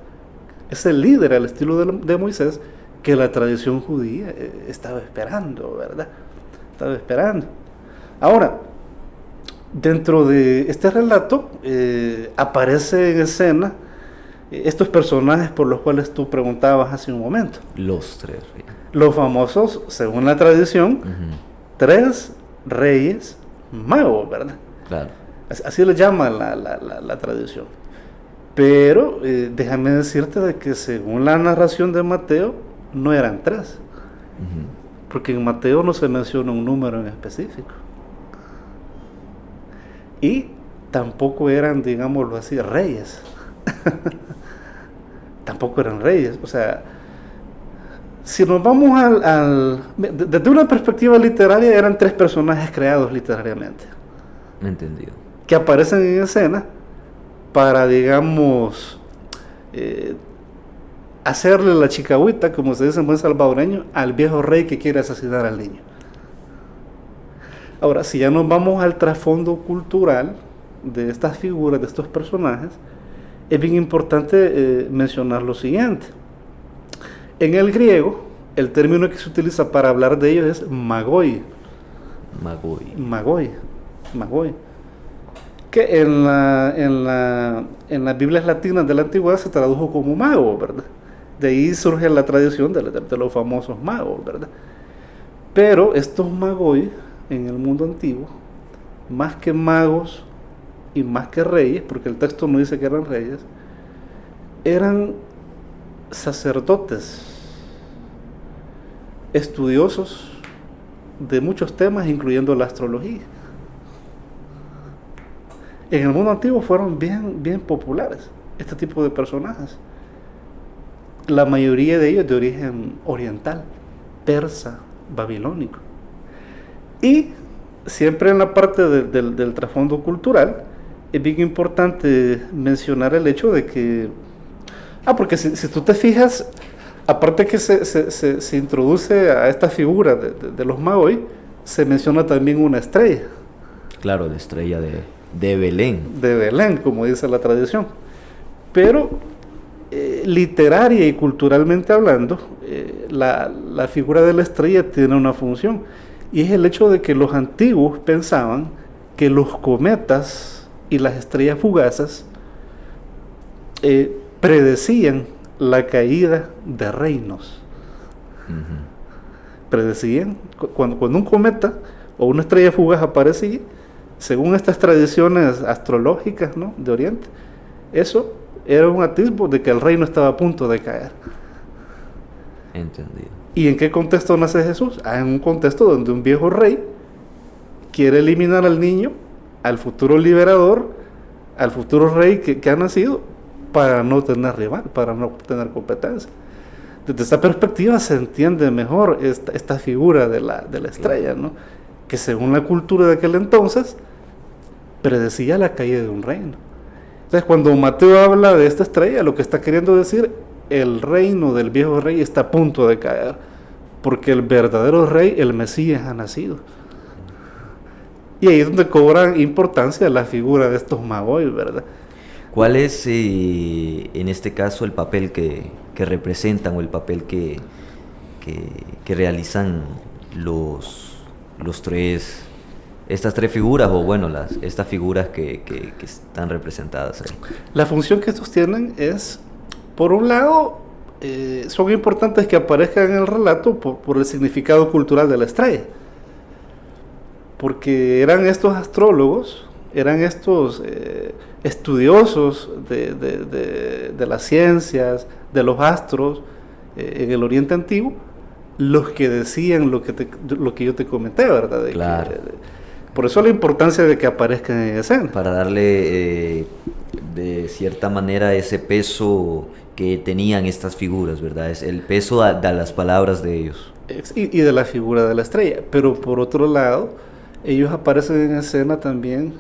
ese líder al estilo de Moisés que la tradición judía estaba esperando, ¿verdad? Estaba esperando. Ahora, dentro de este relato aparece en escena estos personajes por los cuales tú preguntabas hace un momento. Los tres reyes. Los famosos, según la tradición, uh-huh, 3 reyes magos, ¿verdad? Claro. Así le llama la tradición. Pero déjame decirte de que según la narración de Mateo, no eran 3. Uh-huh. Porque en Mateo no se menciona un número en específico. Y tampoco eran, digámoslo así, reyes. Tampoco eran reyes. O sea, si nos vamos desde una perspectiva literaria, eran 3 personajes creados literariamente. Entendido. Que aparecen en escena para, digamos, hacerle la chicahuita, como se dice en buen salvadoreño, al viejo rey que quiere asesinar al niño. Ahora, si ya nos vamos al trasfondo cultural de estas figuras, de estos personajes, es bien importante mencionar lo siguiente. En el griego, el término que se utiliza para hablar de ellos es magoi. Magoi. Que en las Biblias latinas de la antigüedad se tradujo como mago, ¿verdad? De ahí surge la tradición de los famosos magos, ¿verdad? Pero estos magoi en el mundo antiguo, más que magos y más que reyes, porque el texto no dice que eran reyes, eran sacerdotes, estudiosos de muchos temas, incluyendo la astrología. En el mundo antiguo fueron bien populares este tipo de personajes. La mayoría de ellos de origen oriental, persa, babilónico. Y siempre en la parte del trasfondo cultural, es bien importante mencionar el hecho de que, porque si tú te fijas, aparte que se introduce a esta figura de los magoi, se menciona también una estrella. Claro, la estrella de Belén. De Belén, como dice la tradición. Pero literaria y culturalmente hablando, la figura de la estrella tiene una función, y es el hecho de que los antiguos pensaban que los cometas y las estrellas fugaces predecían la caída de reinos. Predecían, cuando un cometa o una estrella fugaz aparecía, según estas tradiciones astrológicas, ¿no?, de Oriente, eso era un atisbo de que el reino estaba a punto de caer. Entendido. ¿Y en qué contexto nace Jesús? En un contexto donde un viejo rey quiere eliminar al niño, al futuro liberador, al futuro rey que ha nacido, para no tener rival, para no tener competencia. Desde esta perspectiva se entiende mejor esta figura de la estrella, ¿no?, que según la cultura de aquel entonces predecía la caída de un reino. Entonces, cuando Mateo habla de esta estrella, lo que está queriendo decir, el reino del viejo rey está a punto de caer, porque el verdadero rey, el Mesías, ha nacido. Y ahí es donde cobra importancia la figura de estos magoi, ¿verdad? ¿Cuál es, en este caso, el papel que representan, o el papel que realizan estas tres figuras, o bueno, estas figuras que están representadas ahí? La función que estos tienen es, por un lado, son importantes que aparezcan en el relato por el significado cultural de la estrella, porque eran estos astrólogos, eran estos estudiosos de las ciencias, de los astros, en el Oriente Antiguo, los que decían lo que yo te comenté, ¿verdad? Claro. Por eso la importancia de que aparezcan en escena. Para darle, de cierta manera, ese peso que tenían estas figuras, ¿verdad? Es el peso de las palabras de ellos. Y de la figura de la estrella. Pero por otro lado, ellos aparecen en escena también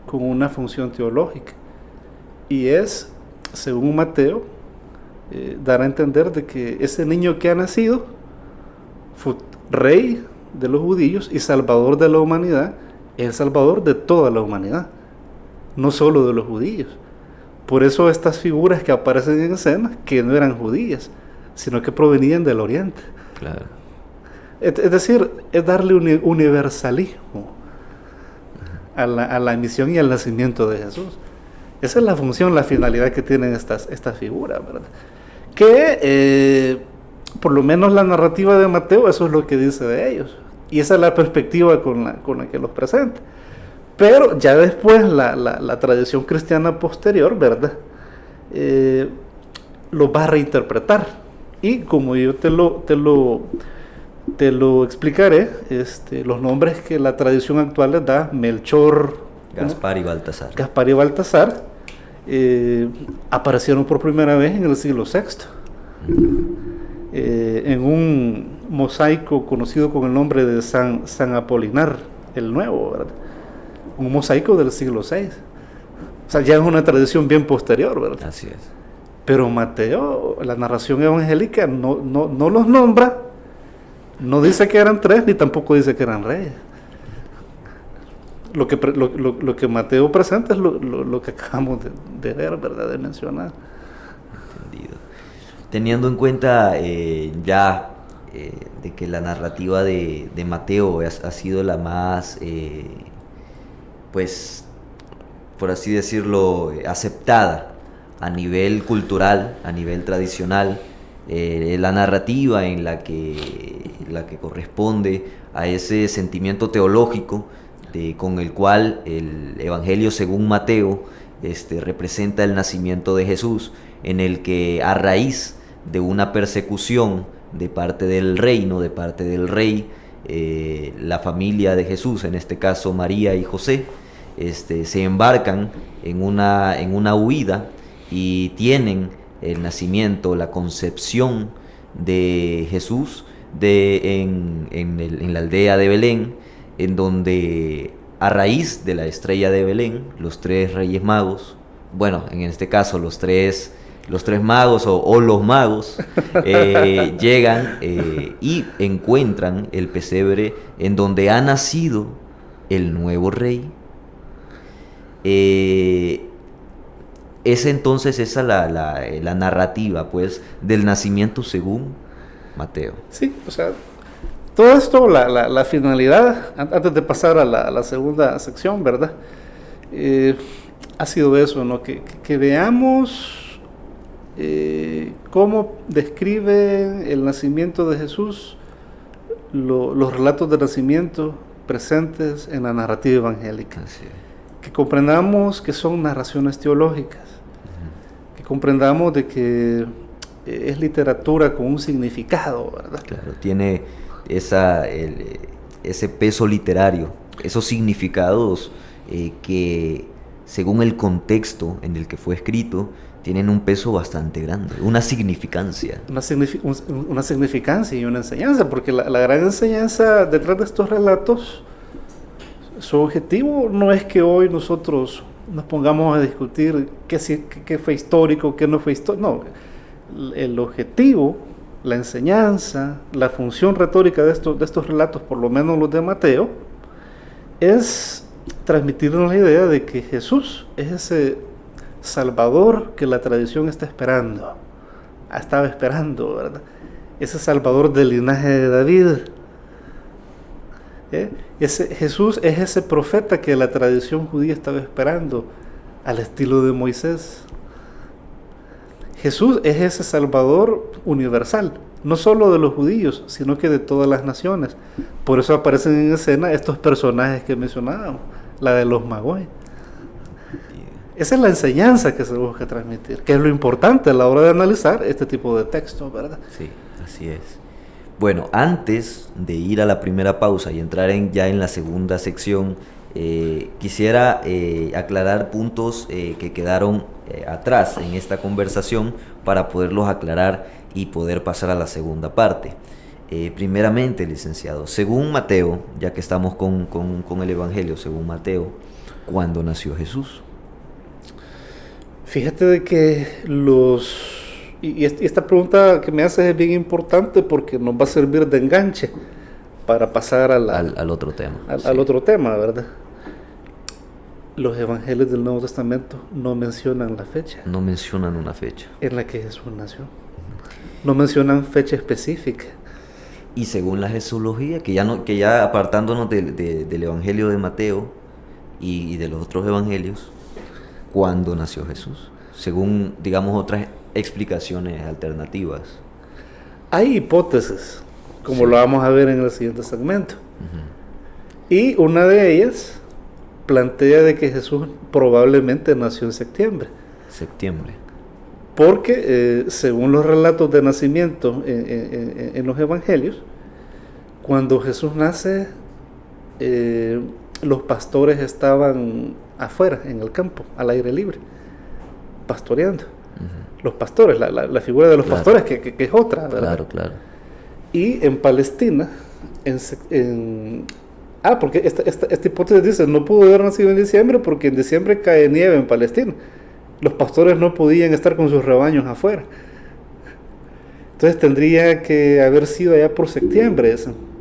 con una función teológica. Y es, según Mateo, dar a entender de que ese niño que ha nacido fue rey de los judíos y salvador de la humanidad, es el salvador de toda la humanidad, no solo de los judíos. Por eso estas figuras que aparecen en escena, que no eran judías, sino que provenían del Oriente. Claro. Es decir, es darle un universalismo a la misión y al nacimiento de Jesús. Esa es la función, la finalidad que tienen estas figuras, ¿verdad? Que por lo menos la narrativa de Mateo, eso es lo que dice de ellos. Y esa es la perspectiva con la que los presenta. Pero ya después la tradición cristiana posterior, ¿verdad?, lo va a reinterpretar. Y como yo te lo explicaré, los nombres que la tradición actual les da, Melchor, Gaspar y Baltasar. Gaspar y Baltasar, aparecieron por primera vez en el siglo VI, en un mosaico conocido con el nombre de San Apolinar el Nuevo, ¿verdad? Un mosaico del siglo VI. O sea, ya es una tradición bien posterior, ¿verdad? Así es. Pero Mateo, la narración evangélica, no los nombra, no dice que eran tres, ni tampoco dice que eran reyes. Lo que Mateo presenta es lo que acabamos de ver, ¿verdad?, de mencionar. Entendido. Teniendo en cuenta ya de que la narrativa de Mateo ha sido la más, pues, por así decirlo, aceptada a nivel cultural, a nivel tradicional, la narrativa en la que la que corresponde a ese sentimiento teológico con el cual el Evangelio según Mateo representa el nacimiento de Jesús, en el que a raíz de una persecución de parte del reino, de parte del rey, la familia de Jesús, en este caso María y José, se embarcan en una huida y tienen el nacimiento, la concepción de Jesús en la aldea de Belén, en donde a raíz de la estrella de Belén, los tres reyes magos, bueno, en este caso los tres magos o los magos llegan y encuentran el pesebre en donde ha nacido el nuevo rey. Es entonces esa la narrativa, pues, del nacimiento según Mateo. Sí, o sea, todo esto, la finalidad, antes de pasar a la segunda sección, ¿verdad? Ha sido eso, ¿no? Que veamos cómo describe el nacimiento de Jesús los relatos de nacimiento presentes en la narrativa evangélica. Así es. Que comprendamos que son narraciones teológicas, que comprendamos de que es literatura con un significado, ¿verdad? Claro, tiene ese peso literario, esos significados que según el contexto en el que fue escrito, tienen un peso bastante grande, una significancia. Una significancia y una enseñanza, porque la gran enseñanza detrás de estos relatos, su objetivo no es que hoy nosotros nos pongamos a discutir qué fue histórico, qué no fue histórico. No, el objetivo, la enseñanza, la función retórica de estos relatos, por lo menos los de Mateo, es transmitirnos la idea de que Jesús es ese Salvador que la tradición estaba esperando, ¿verdad? Ese Salvador del linaje de David. Jesús es ese profeta que la tradición judía estaba esperando, al estilo de Moisés. Jesús es ese Salvador universal, no solo de los judíos, sino que de todas las naciones. Por eso aparecen en escena estos personajes que mencionábamos, la de los magos. Esa es la enseñanza que se busca transmitir, que es lo importante a la hora de analizar este tipo de textos, ¿verdad? Sí, así es. Bueno, antes de ir a la primera pausa y entrar ya en la segunda sección, quisiera aclarar puntos que quedaron atrás en esta conversación para poderlos aclarar y poder pasar a la segunda parte. Primeramente, licenciado, según Mateo, ya que estamos con el Evangelio, según Mateo, ¿cuándo nació Jesús? Fíjate de que esta pregunta que me haces es bien importante porque nos va a servir de enganche para pasar al otro tema. Al otro tema, ¿verdad? Los evangelios del Nuevo Testamento no mencionan la fecha. No mencionan una fecha. En la que Jesús nació. No mencionan fecha específica. Y según la jesúlogía, que ya apartándonos del Evangelio de Mateo y de los otros evangelios, ¿cuándo nació Jesús? Según, digamos, otras explicaciones alternativas. Hay hipótesis, como lo vamos a ver en el siguiente segmento. Y una de ellas plantea de que Jesús probablemente nació en septiembre. Porque según los relatos de nacimiento en los evangelios, cuando Jesús nace, los pastores estaban afuera, en el campo, al aire libre, pastoreando. Los pastores, la figura de los pastores, que es otra, ¿verdad? Claro. Y en Palestina, porque esta hipótesis dice, no pudo haber nacido en diciembre porque en diciembre cae nieve en Palestina. Los pastores no podían estar con sus rebaños afuera. Entonces tendría que haber sido allá por septiembre,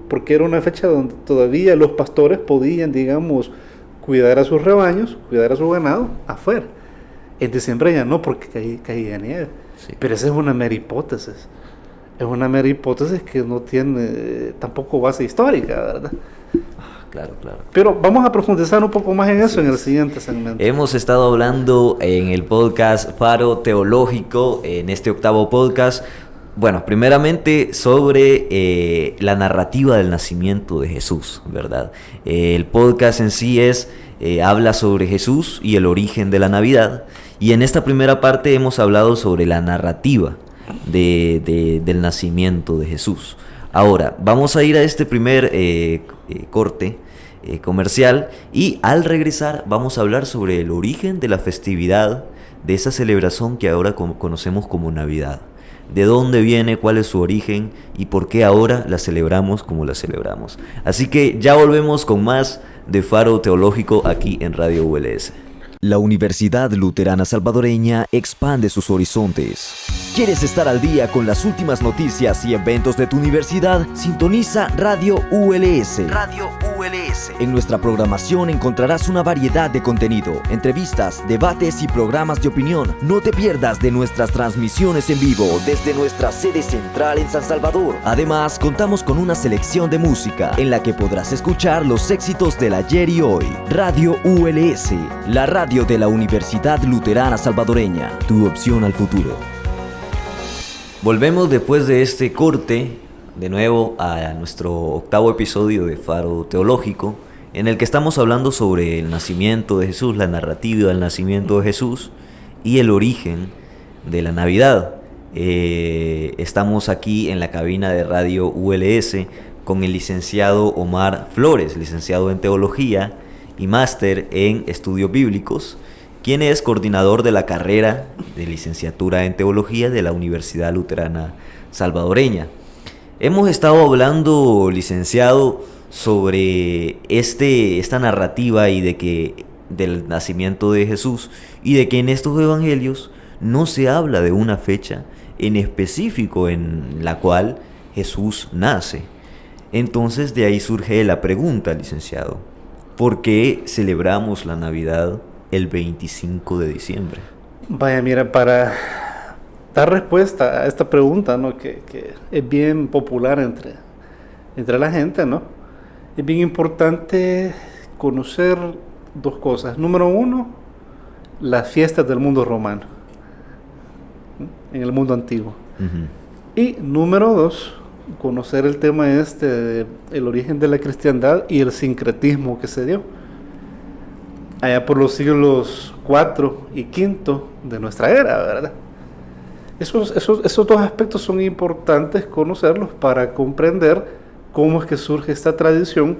porque era una fecha donde todavía los pastores podían, digamos, cuidar a sus rebaños, cuidar a su ganado afuera. En diciembre ya no, porque caía nieve. Sí. Pero esa es una mera hipótesis. Es una mera hipótesis que no tiene tampoco base histórica, ¿verdad? Claro. Pero vamos a profundizar un poco más en eso en el siguiente segmento. Hemos estado hablando en el podcast Faro Teológico, en este octavo podcast, Bueno, primeramente sobre la narrativa del nacimiento de Jesús, ¿verdad? El podcast en sí habla sobre Jesús y el origen de la Navidad. Y en esta primera parte hemos hablado sobre la narrativa del nacimiento de Jesús. Ahora, vamos a ir a este primer corte comercial y al regresar vamos a hablar sobre el origen de la festividad de esa celebración que ahora conocemos como Navidad. De dónde viene, cuál es su origen y por qué ahora la celebramos como la celebramos. Así que ya volvemos con más de Faro Teológico aquí en Radio ULS. La Universidad Luterana Salvadoreña expande sus horizontes. ¿Quieres estar al día con las últimas noticias y eventos de tu universidad? Sintoniza Radio ULS. Radio ULS. En nuestra programación encontrarás una variedad de contenido, entrevistas, debates y programas de opinión. No te pierdas de nuestras transmisiones en vivo desde nuestra sede central en San Salvador. Además, contamos con una selección de música en la que podrás escuchar los éxitos del ayer y hoy. Radio ULS, la radio de la Universidad Luterana Salvadoreña, tu opción al futuro. Volvemos después de este corte de nuevo a nuestro octavo episodio de Faro Teológico, en el que estamos hablando sobre el nacimiento de Jesús, la narrativa del nacimiento de Jesús y el origen de la Navidad. Estamos aquí en la cabina de Radio ULS con el licenciado Omar Flores, licenciado en Teología y máster en Estudios Bíblicos, quien es coordinador de la carrera de licenciatura en Teología de la Universidad Luterana Salvadoreña. Hemos estado hablando, licenciado, sobre esta narrativa y del nacimiento de Jesús y de que en estos evangelios no se habla de una fecha en específico en la cual Jesús nace. Entonces de ahí surge la pregunta, licenciado: ¿por qué celebramos la Navidad el 25 de diciembre? Vaya, mira, para dar respuesta a esta pregunta, ¿no? que es bien popular entre la gente, ¿no? Es bien importante conocer dos cosas. Número uno, las fiestas del mundo romano, en el mundo antiguo. Uh-huh. Y número dos, conocer el tema el origen de la cristiandad y el sincretismo que se dio allá por los siglos IV y V de nuestra era, ¿verdad? Esos dos aspectos son importantes conocerlos para comprender cómo es que surge esta tradición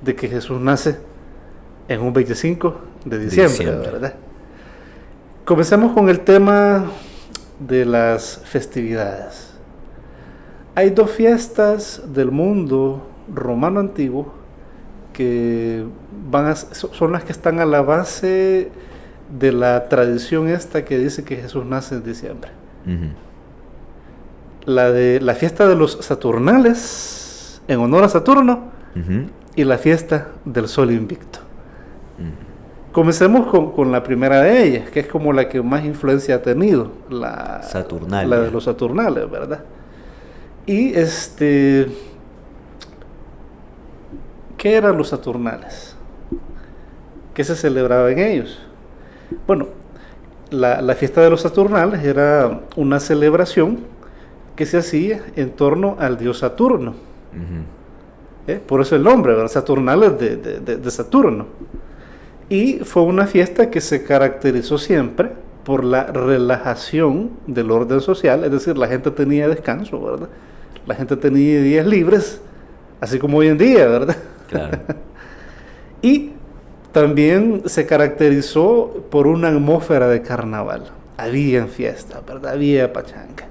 de que Jesús nace en un 25 de diciembre, ¿verdad? Comencemos con el tema de las festividades. Hay dos fiestas del mundo romano antiguo que son las que están a la base de la tradición esta que dice que Jesús nace en diciembre. Uh-huh. La fiesta de los Saturnales, en honor a Saturno, uh-huh, y la fiesta del Sol Invicto. Uh-huh. Comencemos con la primera de ellas, que es como la que más influencia ha tenido, la de los Saturnales, ¿verdad? Y ¿qué eran los Saturnales? ¿Qué se celebraba en ellos? Bueno, la fiesta de los Saturnales era una celebración que se hacía en torno al dios Saturno. Uh-huh. Por eso el nombre, ¿verdad? Saturnales de Saturno. Y fue una fiesta que se caracterizó siempre por la relajación del orden social, es decir, la gente tenía descanso, ¿verdad? La gente tenía días libres, así como hoy en día, ¿verdad? Claro. Y también se caracterizó por una atmósfera de carnaval. Había fiesta, ¿verdad? Había pachanga.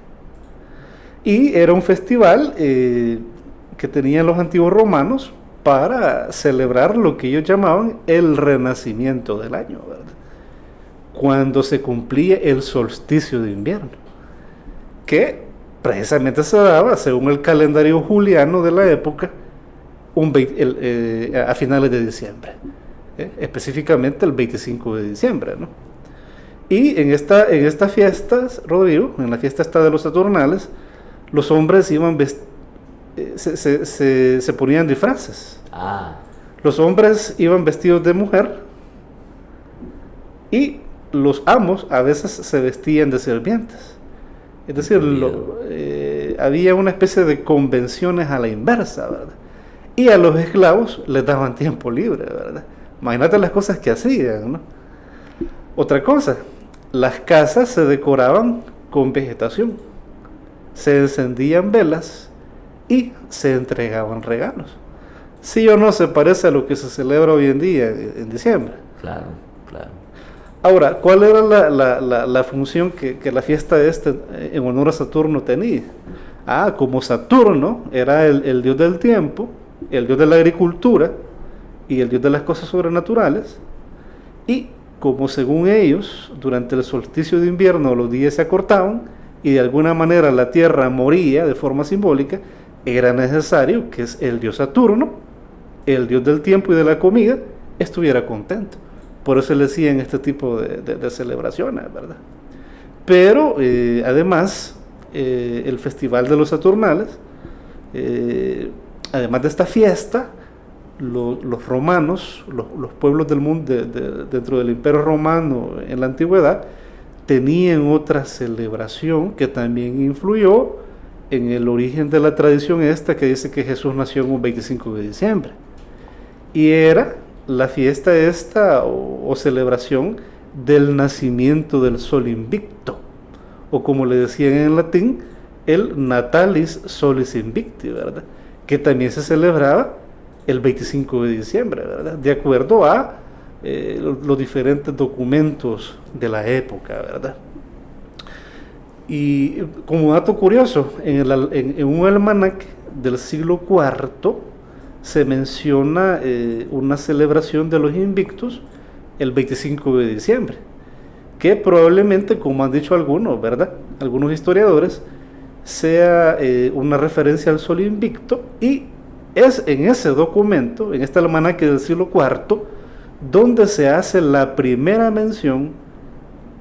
Y era un festival que tenían los antiguos romanos para celebrar lo que ellos llamaban el renacimiento del año, ¿verdad? Cuando se cumplía el solsticio de invierno, que precisamente se daba, según el calendario juliano de la época, a finales de diciembre, específicamente el 25 de diciembre, ¿no? Y en estas fiestas, Rodrigo, en la fiesta esta de los Saturnales, los hombres iban se ponían disfraces. Los hombres iban vestidos de mujer y los amos a veces se vestían de sirvientes. Es decir, había una especie de convenciones a la inversa, ¿verdad? Y a los esclavos les daban tiempo libre, ¿verdad? Imagínate las cosas que hacían, ¿no? Otra cosa, las casas se decoraban con vegetación, se encendían velas y se entregaban regalos. Sí o no se parece a lo que se celebra hoy en día, en diciembre. Claro, claro. Ahora, ¿cuál era la función que la fiesta en honor a Saturno tenía? Como Saturno era el dios del tiempo, el dios de la agricultura y el dios de las cosas sobrenaturales, y como según ellos, durante el solsticio de invierno los días se acortaban y de alguna manera la Tierra moría de forma simbólica, era necesario que el dios Saturno, el dios del tiempo y de la comida, estuviera contento. Por eso le decían este tipo de celebraciones, ¿verdad? Pero además, el Festival de los Saturnales, además de esta fiesta, los romanos, los pueblos del mundo dentro del Imperio Romano en la antigüedad, tenían otra celebración que también influyó en el origen de la tradición esta que dice que Jesús nació en un 25 de diciembre. Y era la fiesta esta o celebración del nacimiento del sol invicto, o como le decían en latín, el Natalis Solis Invicti, ¿verdad? Que también se celebraba el 25 de diciembre, ¿verdad? De acuerdo a los diferentes documentos de la época, ¿verdad? Y como dato curioso, en un almanaque del siglo IV se menciona una celebración de los invictos el 25 de diciembre, que probablemente, como han dicho algunos, ¿verdad? Algunos historiadores, sea una referencia al sol invicto, y es en ese documento, en este almanaque del siglo IV, donde se hace la primera mención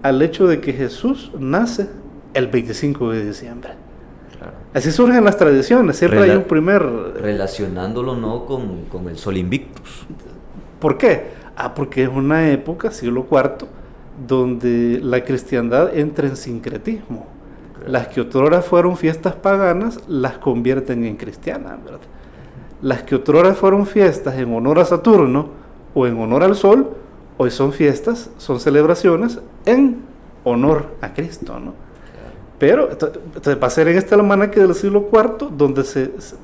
al hecho de que Jesús nace el 25 de diciembre. Claro. Así surgen las tradiciones, siempre hay un primer... Relacionándolo, ¿no?, con el sol invictus. ¿Por qué? Porque es una época, siglo IV, donde la cristiandad entra en sincretismo. Claro. Las que otrora fueron fiestas paganas, las convierten en cristianas, ¿verdad? Las que otrora fueron fiestas en honor a Saturno o en honor al sol, hoy son fiestas, son celebraciones en honor a Cristo, ¿no? Pero entonces va a ser en este almanaque del siglo IV donde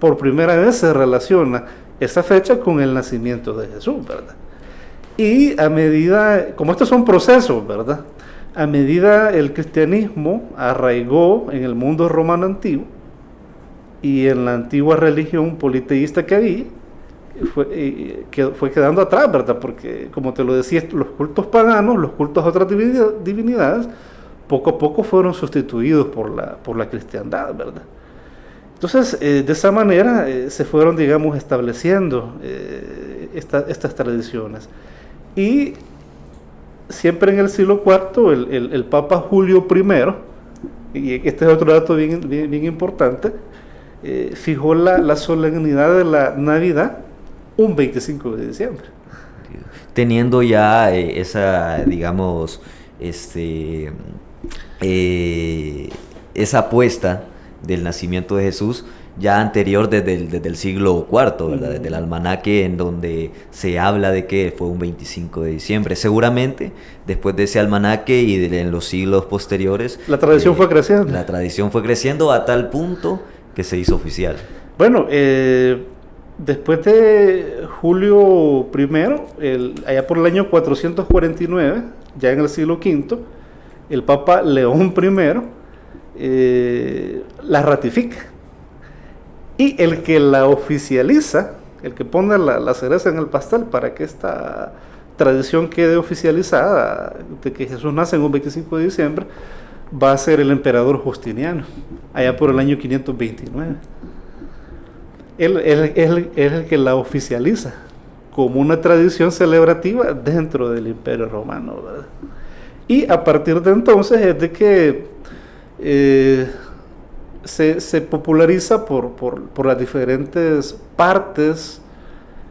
por primera vez se relaciona esa fecha con el nacimiento de Jesús, ¿verdad? Y a medida, como estos son procesos, ¿verdad? A medida el cristianismo arraigó en el mundo romano antiguo y en la antigua religión politeísta que había, fue quedando atrás, ¿verdad? Porque, como te lo decía, los cultos paganos, los cultos a otras divinidades, poco a poco fueron sustituidos por la cristiandad, ¿verdad? Entonces, de esa manera se fueron, digamos, estableciendo estas tradiciones. Y siempre en el siglo IV, el Papa Julio I, y este es otro dato bien importante, fijó la solemnidad de la Navidad un 25 de diciembre. Teniendo ya esa, digamos, esa apuesta del nacimiento de Jesús ya anterior desde el siglo IV, ¿verdad? Desde el almanaque en donde se habla de que fue un 25 de diciembre. Seguramente después de ese almanaque y en los siglos posteriores la tradición fue creciendo. La tradición fue creciendo a tal punto que se hizo oficial. Bueno, después de Julio I, allá por el año 449, ya en el siglo V, el Papa León I la ratifica. Y el que la oficializa, el que pone la cereza en el pastel para que esta tradición quede oficializada, de que Jesús nace en un 25 de diciembre, va a ser el emperador Justiniano, allá por el año 529. Él es el que la oficializa como una tradición celebrativa dentro del Imperio Romano, ¿verdad? Y a partir de entonces es de que se populariza por las diferentes partes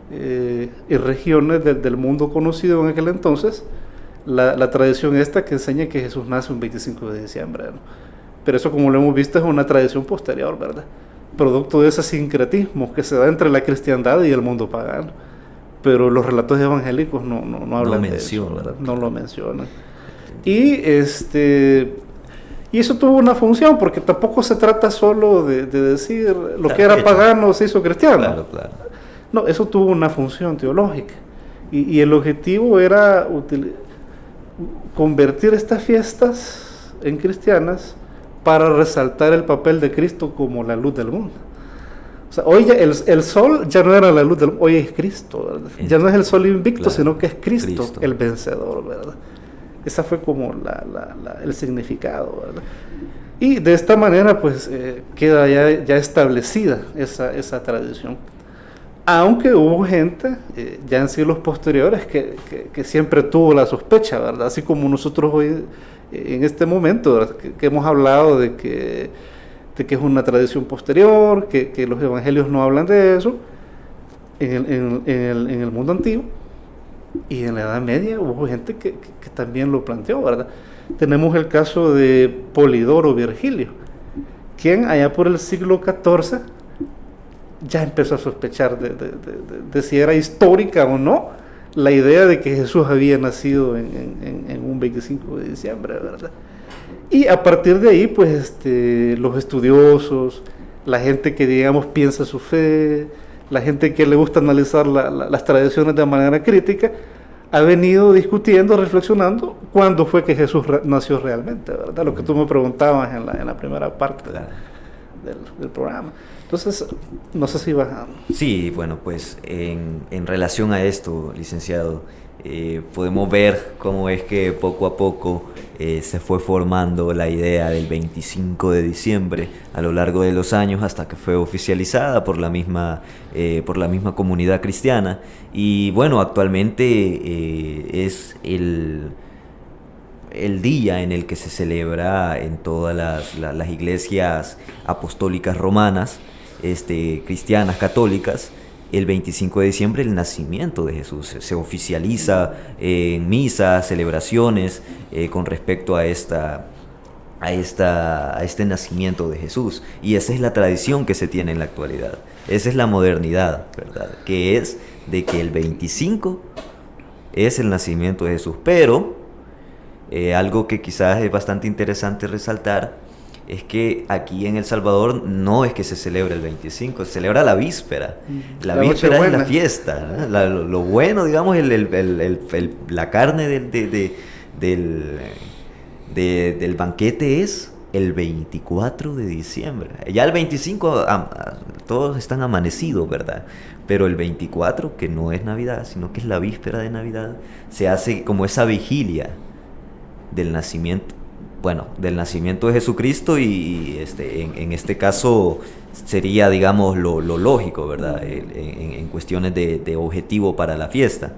y regiones del mundo conocido en aquel entonces, la tradición esta que enseña que Jesús nace un 25 de diciembre, ¿no? pero eso, como lo hemos visto, es una tradición posterior, ¿verdad? Producto de ese sincretismo que se da entre la cristiandad y el mundo pagano. Pero los relatos evangélicos no hablan de eso, ¿verdad? No lo mencionan. Y eso tuvo una función, porque tampoco se trata solo de decir lo que era pagano se hizo cristiano. Claro, claro. No, eso tuvo una función teológica. Y el objetivo era convertir estas fiestas en cristianas para resaltar el papel de Cristo como la luz del mundo. O sea, hoy el sol ya no era la luz del mundo, hoy es Cristo, ¿verdad? Ya no es el sol invicto, claro, sino que es Cristo el vencedor, ¿verdad? Esa fue como el significado, ¿verdad? Y de esta manera, pues, queda ya establecida esa tradición. Aunque hubo gente, ya en siglos posteriores, que siempre tuvo la sospecha, ¿verdad? Así como nosotros hoy, en este momento, ¿verdad? Que hemos hablado de que es una tradición posterior, que los evangelios no hablan de eso. En el mundo antiguo y en la Edad Media hubo gente que también lo planteó, ¿verdad? Tenemos el caso de Polidoro Virgilio, quien allá por el siglo XIV ya empezó a sospechar de si era histórica o no la idea de que Jesús había nacido en un 25 de diciembre, ¿verdad? Y a partir de ahí, pues, los estudiosos, la gente que, digamos, piensa su fe, la gente que le gusta analizar las tradiciones de manera crítica, ha venido discutiendo, reflexionando cuándo fue que Jesús nació realmente, ¿verdad? Lo que tú me preguntabas en la primera parte del programa. Entonces, no sé si vas a... Sí, bueno, pues en relación a esto, licenciado, podemos ver cómo es que poco a poco se fue formando la idea del 25 de diciembre a lo largo de los años, hasta que fue oficializada por la misma comunidad cristiana. Y bueno, actualmente es el día en el que se celebra en todas las iglesias apostólicas romanas, cristianas, católicas, el 25 de diciembre, el nacimiento de Jesús. Se oficializa en misas, celebraciones con respecto a este nacimiento de Jesús. Y esa es la tradición que se tiene en la actualidad. Esa es la modernidad, ¿verdad? Que es de que el 25 es el nacimiento de Jesús. Pero algo que quizás es bastante interesante resaltar es que aquí en El Salvador no es que se celebre el 25, se celebra la víspera. La víspera es la fiesta, ¿no? Lo bueno, digamos, la carne del banquete es el 24 de diciembre. Ya el 25 todos están amanecidos, ¿verdad? Pero el 24, que no es Navidad, sino que es la víspera de Navidad, se hace como esa vigilia del nacimiento. Bueno, del nacimiento de Jesucristo, y en este caso sería, digamos, lo lógico, ¿verdad? En cuestiones de objetivo para la fiesta.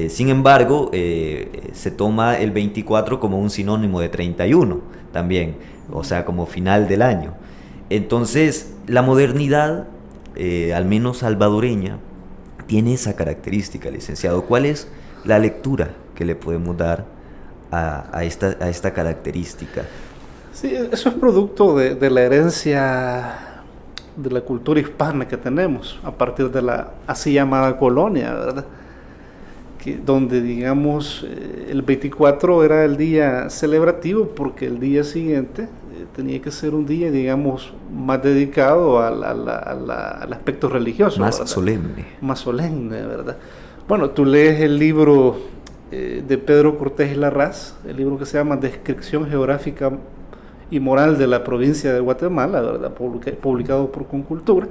Sin embargo, se toma el 24 como un sinónimo de 31 también, o sea, como final del año. Entonces, la modernidad, al menos salvadoreña, tiene esa característica, licenciado. ¿Cuál es la lectura que le podemos dar a esta característica? Sí, eso es producto de la herencia de la cultura hispana que tenemos a partir de la así llamada colonia, ¿verdad? Donde, digamos, el 24 era el día celebrativo, porque el día siguiente tenía que ser un día, digamos, más dedicado al aspecto religioso. Más, ¿verdad? Más solemne, ¿verdad? Bueno, tú lees el libro de Pedro Cortés y Larraz, el libro que se llama Descripción Geográfica y Moral de la Provincia de Guatemala, ¿verdad? Publicado por Concultura.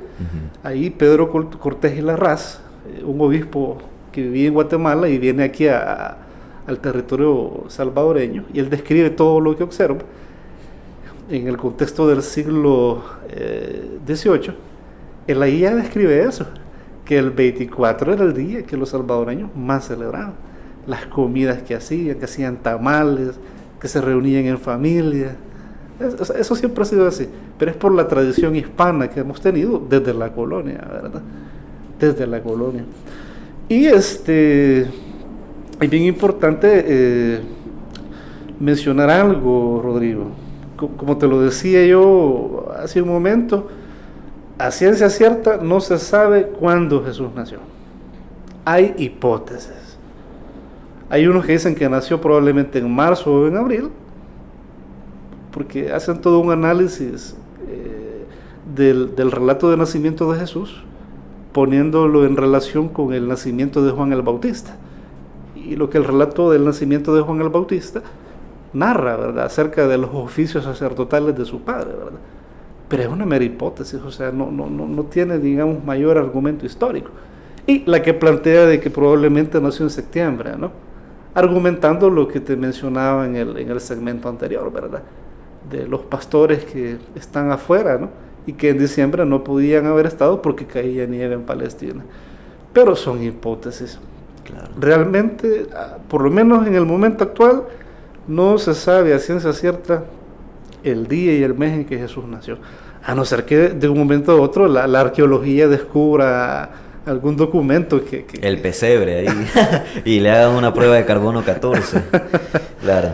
Ahí Pedro Cortés y Larraz, un obispo que vivía en Guatemala y viene aquí al territorio salvadoreño, y él describe todo lo que observa en el contexto del siglo XVIII. Él ahí ya describe eso, que el 24 era el día que los salvadoreños más celebraban. Las comidas que hacían tamales, que se reunían en familia. Eso siempre ha sido así, pero es por la tradición hispana que hemos tenido desde la colonia, ¿verdad? Desde la colonia. Y es bien importante mencionar algo, Rodrigo, como te lo decía yo hace un momento, a ciencia cierta no se sabe cuándo Jesús nació. Hay hipótesis. Hay unos que dicen que nació probablemente en marzo o en abril, porque hacen todo un análisis del relato de nacimiento de Jesús, poniéndolo en relación con el nacimiento de Juan el Bautista. Y lo que el relato del nacimiento de Juan el Bautista narra, ¿verdad?, acerca de los oficios sacerdotales de su padre, ¿verdad? Pero es una mera hipótesis, o sea, no tiene, digamos, mayor argumento histórico. Y la que plantea de que probablemente nació en septiembre, ¿no?, argumentando lo que te mencionaba en el segmento anterior, ¿verdad?, de los pastores que están afuera, ¿no?, y que en diciembre no podían haber estado porque caía nieve en Palestina. Pero son hipótesis. Claro. Realmente, por lo menos en el momento actual, no se sabe a ciencia cierta el día y el mes en que Jesús nació, a no ser que de un momento a otro la arqueología descubra algún documento que el pesebre ahí y le hagan una prueba de carbono 14. Claro.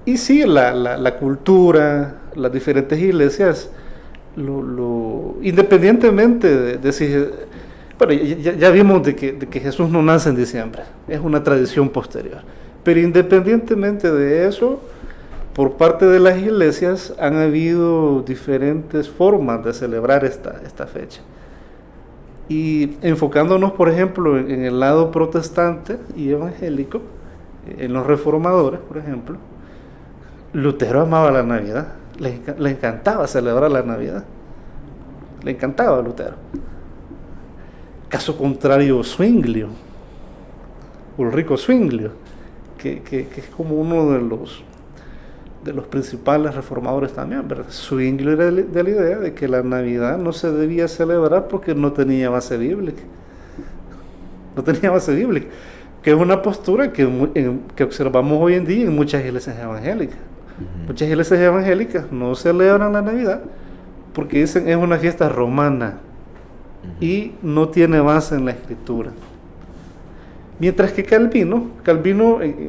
Y sí, la cultura, las diferentes iglesias, independientemente de si... Bueno, ya vimos de que Jesús no nace en diciembre, es una tradición posterior. Pero independientemente de eso, por parte de las iglesias han habido diferentes formas de celebrar esta fecha. Y enfocándonos, por ejemplo, en el lado protestante y evangélico, en los reformadores, por ejemplo, Lutero amaba la Navidad, le encantaba celebrar la Navidad, le encantaba a Lutero. Caso contrario, Zwinglio, Ulrico Zwinglio, que es como uno de los principales reformadores también, ¿verdad? Zwinglio era de la idea de que la Navidad no se debía celebrar porque no tenía base bíblica. No tenía base bíblica, que es una postura que observamos hoy en día en muchas iglesias evangélicas. Muchas iglesias evangélicas no celebran la Navidad porque dicen es una fiesta romana y no tiene base en la Escritura. Mientras que Calvino,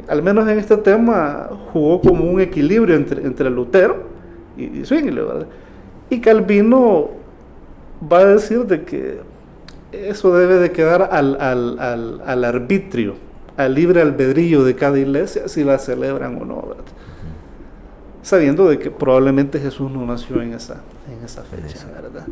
al menos en este tema, jugó como un equilibrio entre Lutero y Zwinglio, ¿verdad? Y Calvino va a decir de que eso debe de quedar al arbitrio, al libre albedrío de cada iglesia, si la celebran o no, ¿verdad? Sabiendo de que probablemente Jesús no nació en esa fecha, ¿verdad?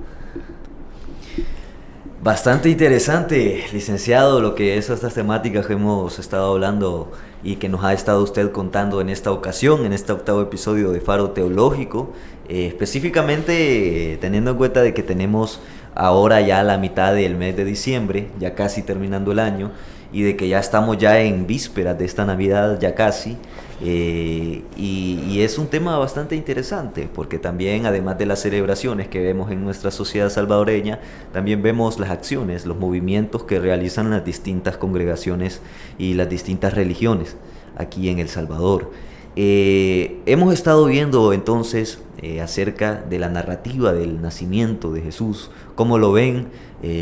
Bastante interesante, licenciado, lo que es estas temáticas que hemos estado hablando y que nos ha estado usted contando en esta ocasión, en este 8º episodio de Faro Teológico, específicamente teniendo en cuenta de que tenemos ahora ya la mitad del mes de diciembre, ya casi terminando el año, y de que ya estamos ya en vísperas de esta Navidad, ya casi. Y es un tema bastante interesante porque también, además de las celebraciones que vemos en nuestra sociedad salvadoreña, también vemos las acciones, los movimientos que realizan las distintas congregaciones y las distintas religiones aquí en El Salvador. Hemos estado viendo entonces acerca de la narrativa del nacimiento de Jesús, cómo lo ven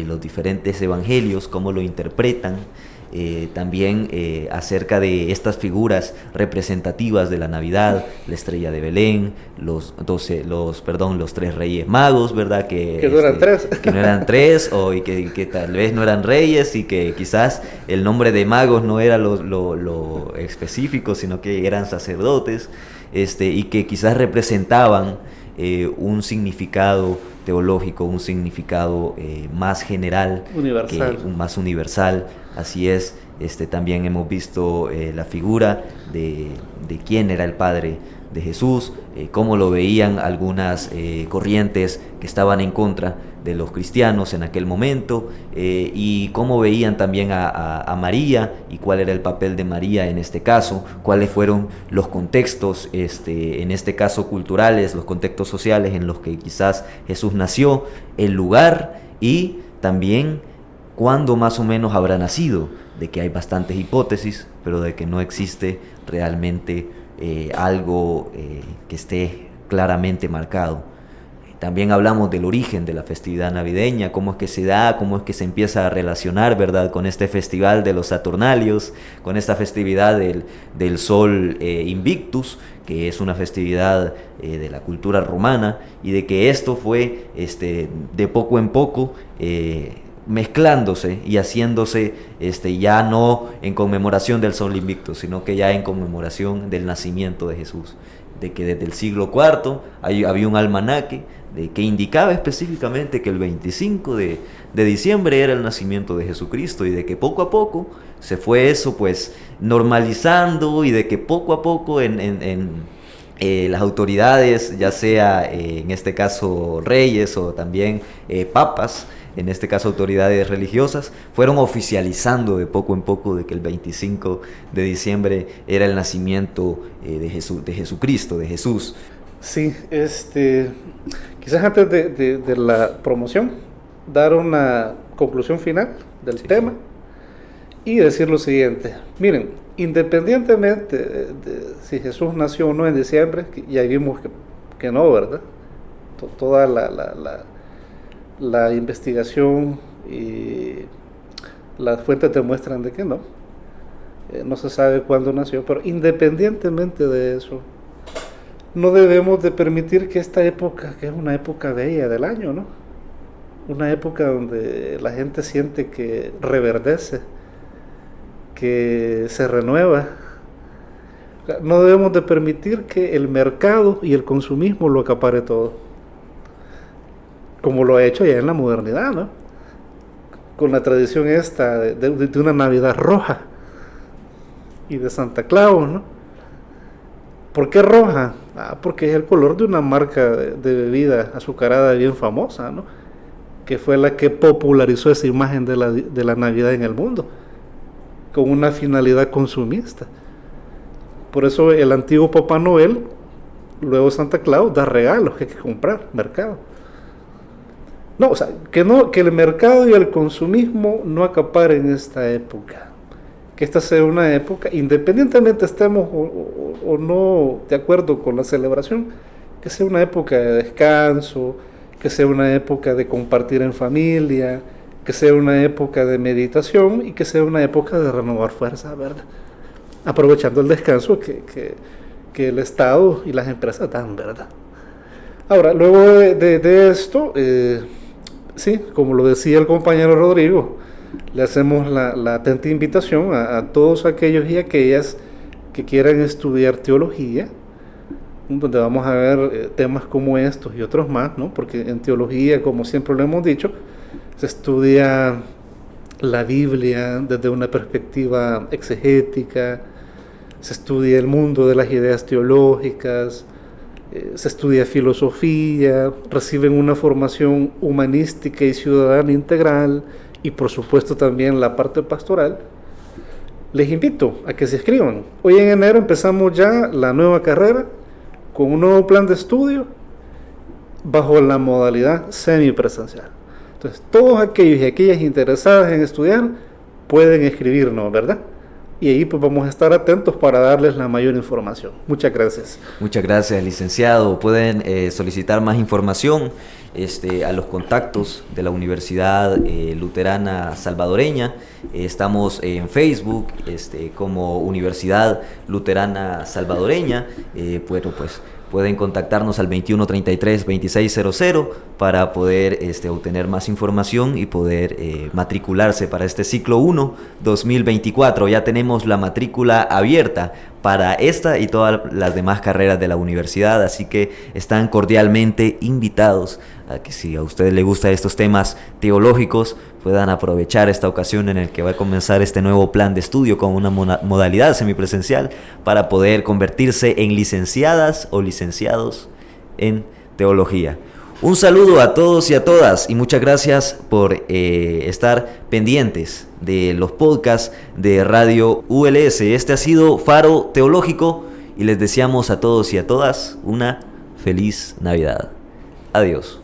los diferentes evangelios, cómo lo interpretan. También acerca de estas figuras representativas de la Navidad, la estrella de Belén, los 3 reyes magos, ¿verdad? Que no eran tres. Que no eran tres, y que tal vez no eran reyes, y que quizás el nombre de magos no era lo específico, sino que eran sacerdotes, y que quizás representaban un significado teológico, un significado más general, más universal. Así es. También hemos visto la figura de quién era el padre de Jesús, cómo lo veían algunas corrientes que estaban en contra de los cristianos en aquel momento, y cómo veían también a María y cuál era el papel de María en este caso, cuáles fueron los contextos, en este caso culturales, los contextos sociales en los que quizás Jesús nació, el lugar y también cuándo más o menos habrá nacido, de que hay bastantes hipótesis, pero de que no existe realmente algo que esté claramente marcado. También hablamos del origen de la festividad navideña, cómo es que se da, cómo es que se empieza a relacionar, ¿verdad?, con este festival de los Saturnalios, con esta festividad del Sol Invictus, que es una festividad de la cultura romana, y de que esto fue de poco en poco mezclándose y haciéndose ya no en conmemoración del Sol Invictus, sino que ya en conmemoración del nacimiento de Jesús, de que desde el siglo IV había un almanaque que indicaba específicamente que el 25 de diciembre era el nacimiento de Jesucristo, y de que poco a poco se fue eso pues normalizando, y de que poco a poco las autoridades, ya sea en este caso reyes o también papas, en este caso autoridades religiosas, fueron oficializando de poco en poco de que el 25 de diciembre era el nacimiento de Jesucristo, de Jesús. Sí, quizás antes de la promoción, dar una conclusión final del tema y decir lo siguiente. Miren, independientemente de si Jesús nació o no en diciembre, ya vimos que no, ¿verdad? Toda la investigación y las fuentes demuestran de que no. No se sabe cuándo nació, pero independientemente de eso, no debemos de permitir que esta época, que es una época bella del año, ¿no?, una época donde la gente siente que reverdece, que se renueva, no debemos de permitir que el mercado y el consumismo lo acapare todo, como lo ha hecho ya en la modernidad, ¿no?, con la tradición esta de una Navidad roja y de Santa Claus, ¿no? ¿Por qué roja? Porque es el color de una marca de bebida azucarada bien famosa, ¿no?, que fue la que popularizó esa imagen de la Navidad en el mundo, con una finalidad consumista. Por eso el antiguo Papá Noel, luego Santa Claus, da regalos que hay que comprar, mercado. No, o sea, que el mercado y el consumismo no acaparen esta época. Que esta sea una época, independientemente estemos o no de acuerdo con la celebración, que sea una época de descanso, que sea una época de compartir en familia, que sea una época de meditación y que sea una época de renovar fuerza, ¿verdad? Aprovechando el descanso que el Estado y las empresas dan, ¿verdad? Ahora, luego de esto, sí, como lo decía el compañero Rodrigo, le hacemos la atenta invitación a todos aquellos y aquellas que quieran estudiar teología, donde vamos a ver temas como estos y otros más, ¿no? Porque en teología, como siempre lo hemos dicho, se estudia la Biblia desde una perspectiva exegética, se estudia el mundo de las ideas teológicas, se estudia filosofía, reciben una formación humanística y ciudadana integral, y por supuesto también la parte pastoral. Les invito a que se inscriban. Hoy en enero empezamos ya la nueva carrera con un nuevo plan de estudio bajo la modalidad semipresencial. Entonces, todos aquellos y aquellas interesadas en estudiar pueden escribirnos, ¿verdad? Y ahí pues vamos a estar atentos para darles la mayor información. Muchas gracias. Muchas gracias, licenciado. Pueden solicitar más información a los contactos de la Universidad Luterana Salvadoreña. Estamos en Facebook como Universidad Luterana Salvadoreña. Bueno, pues pueden contactarnos al 2133-2600 para poder obtener más información y poder matricularse para este ciclo 1 2024. Ya tenemos la matrícula abierta para esta y todas las demás carreras de la universidad, así que están cordialmente invitados a que, si a ustedes les gustan estos temas teológicos, puedan aprovechar esta ocasión en el que va a comenzar este nuevo plan de estudio con una modalidad semipresencial para poder convertirse en licenciadas o licenciados en teología. Un saludo a todos y a todas y muchas gracias por estar pendientes de los podcasts de Radio ULS. Este ha sido Faro Teológico y les deseamos a todos y a todas una feliz Navidad. Adiós.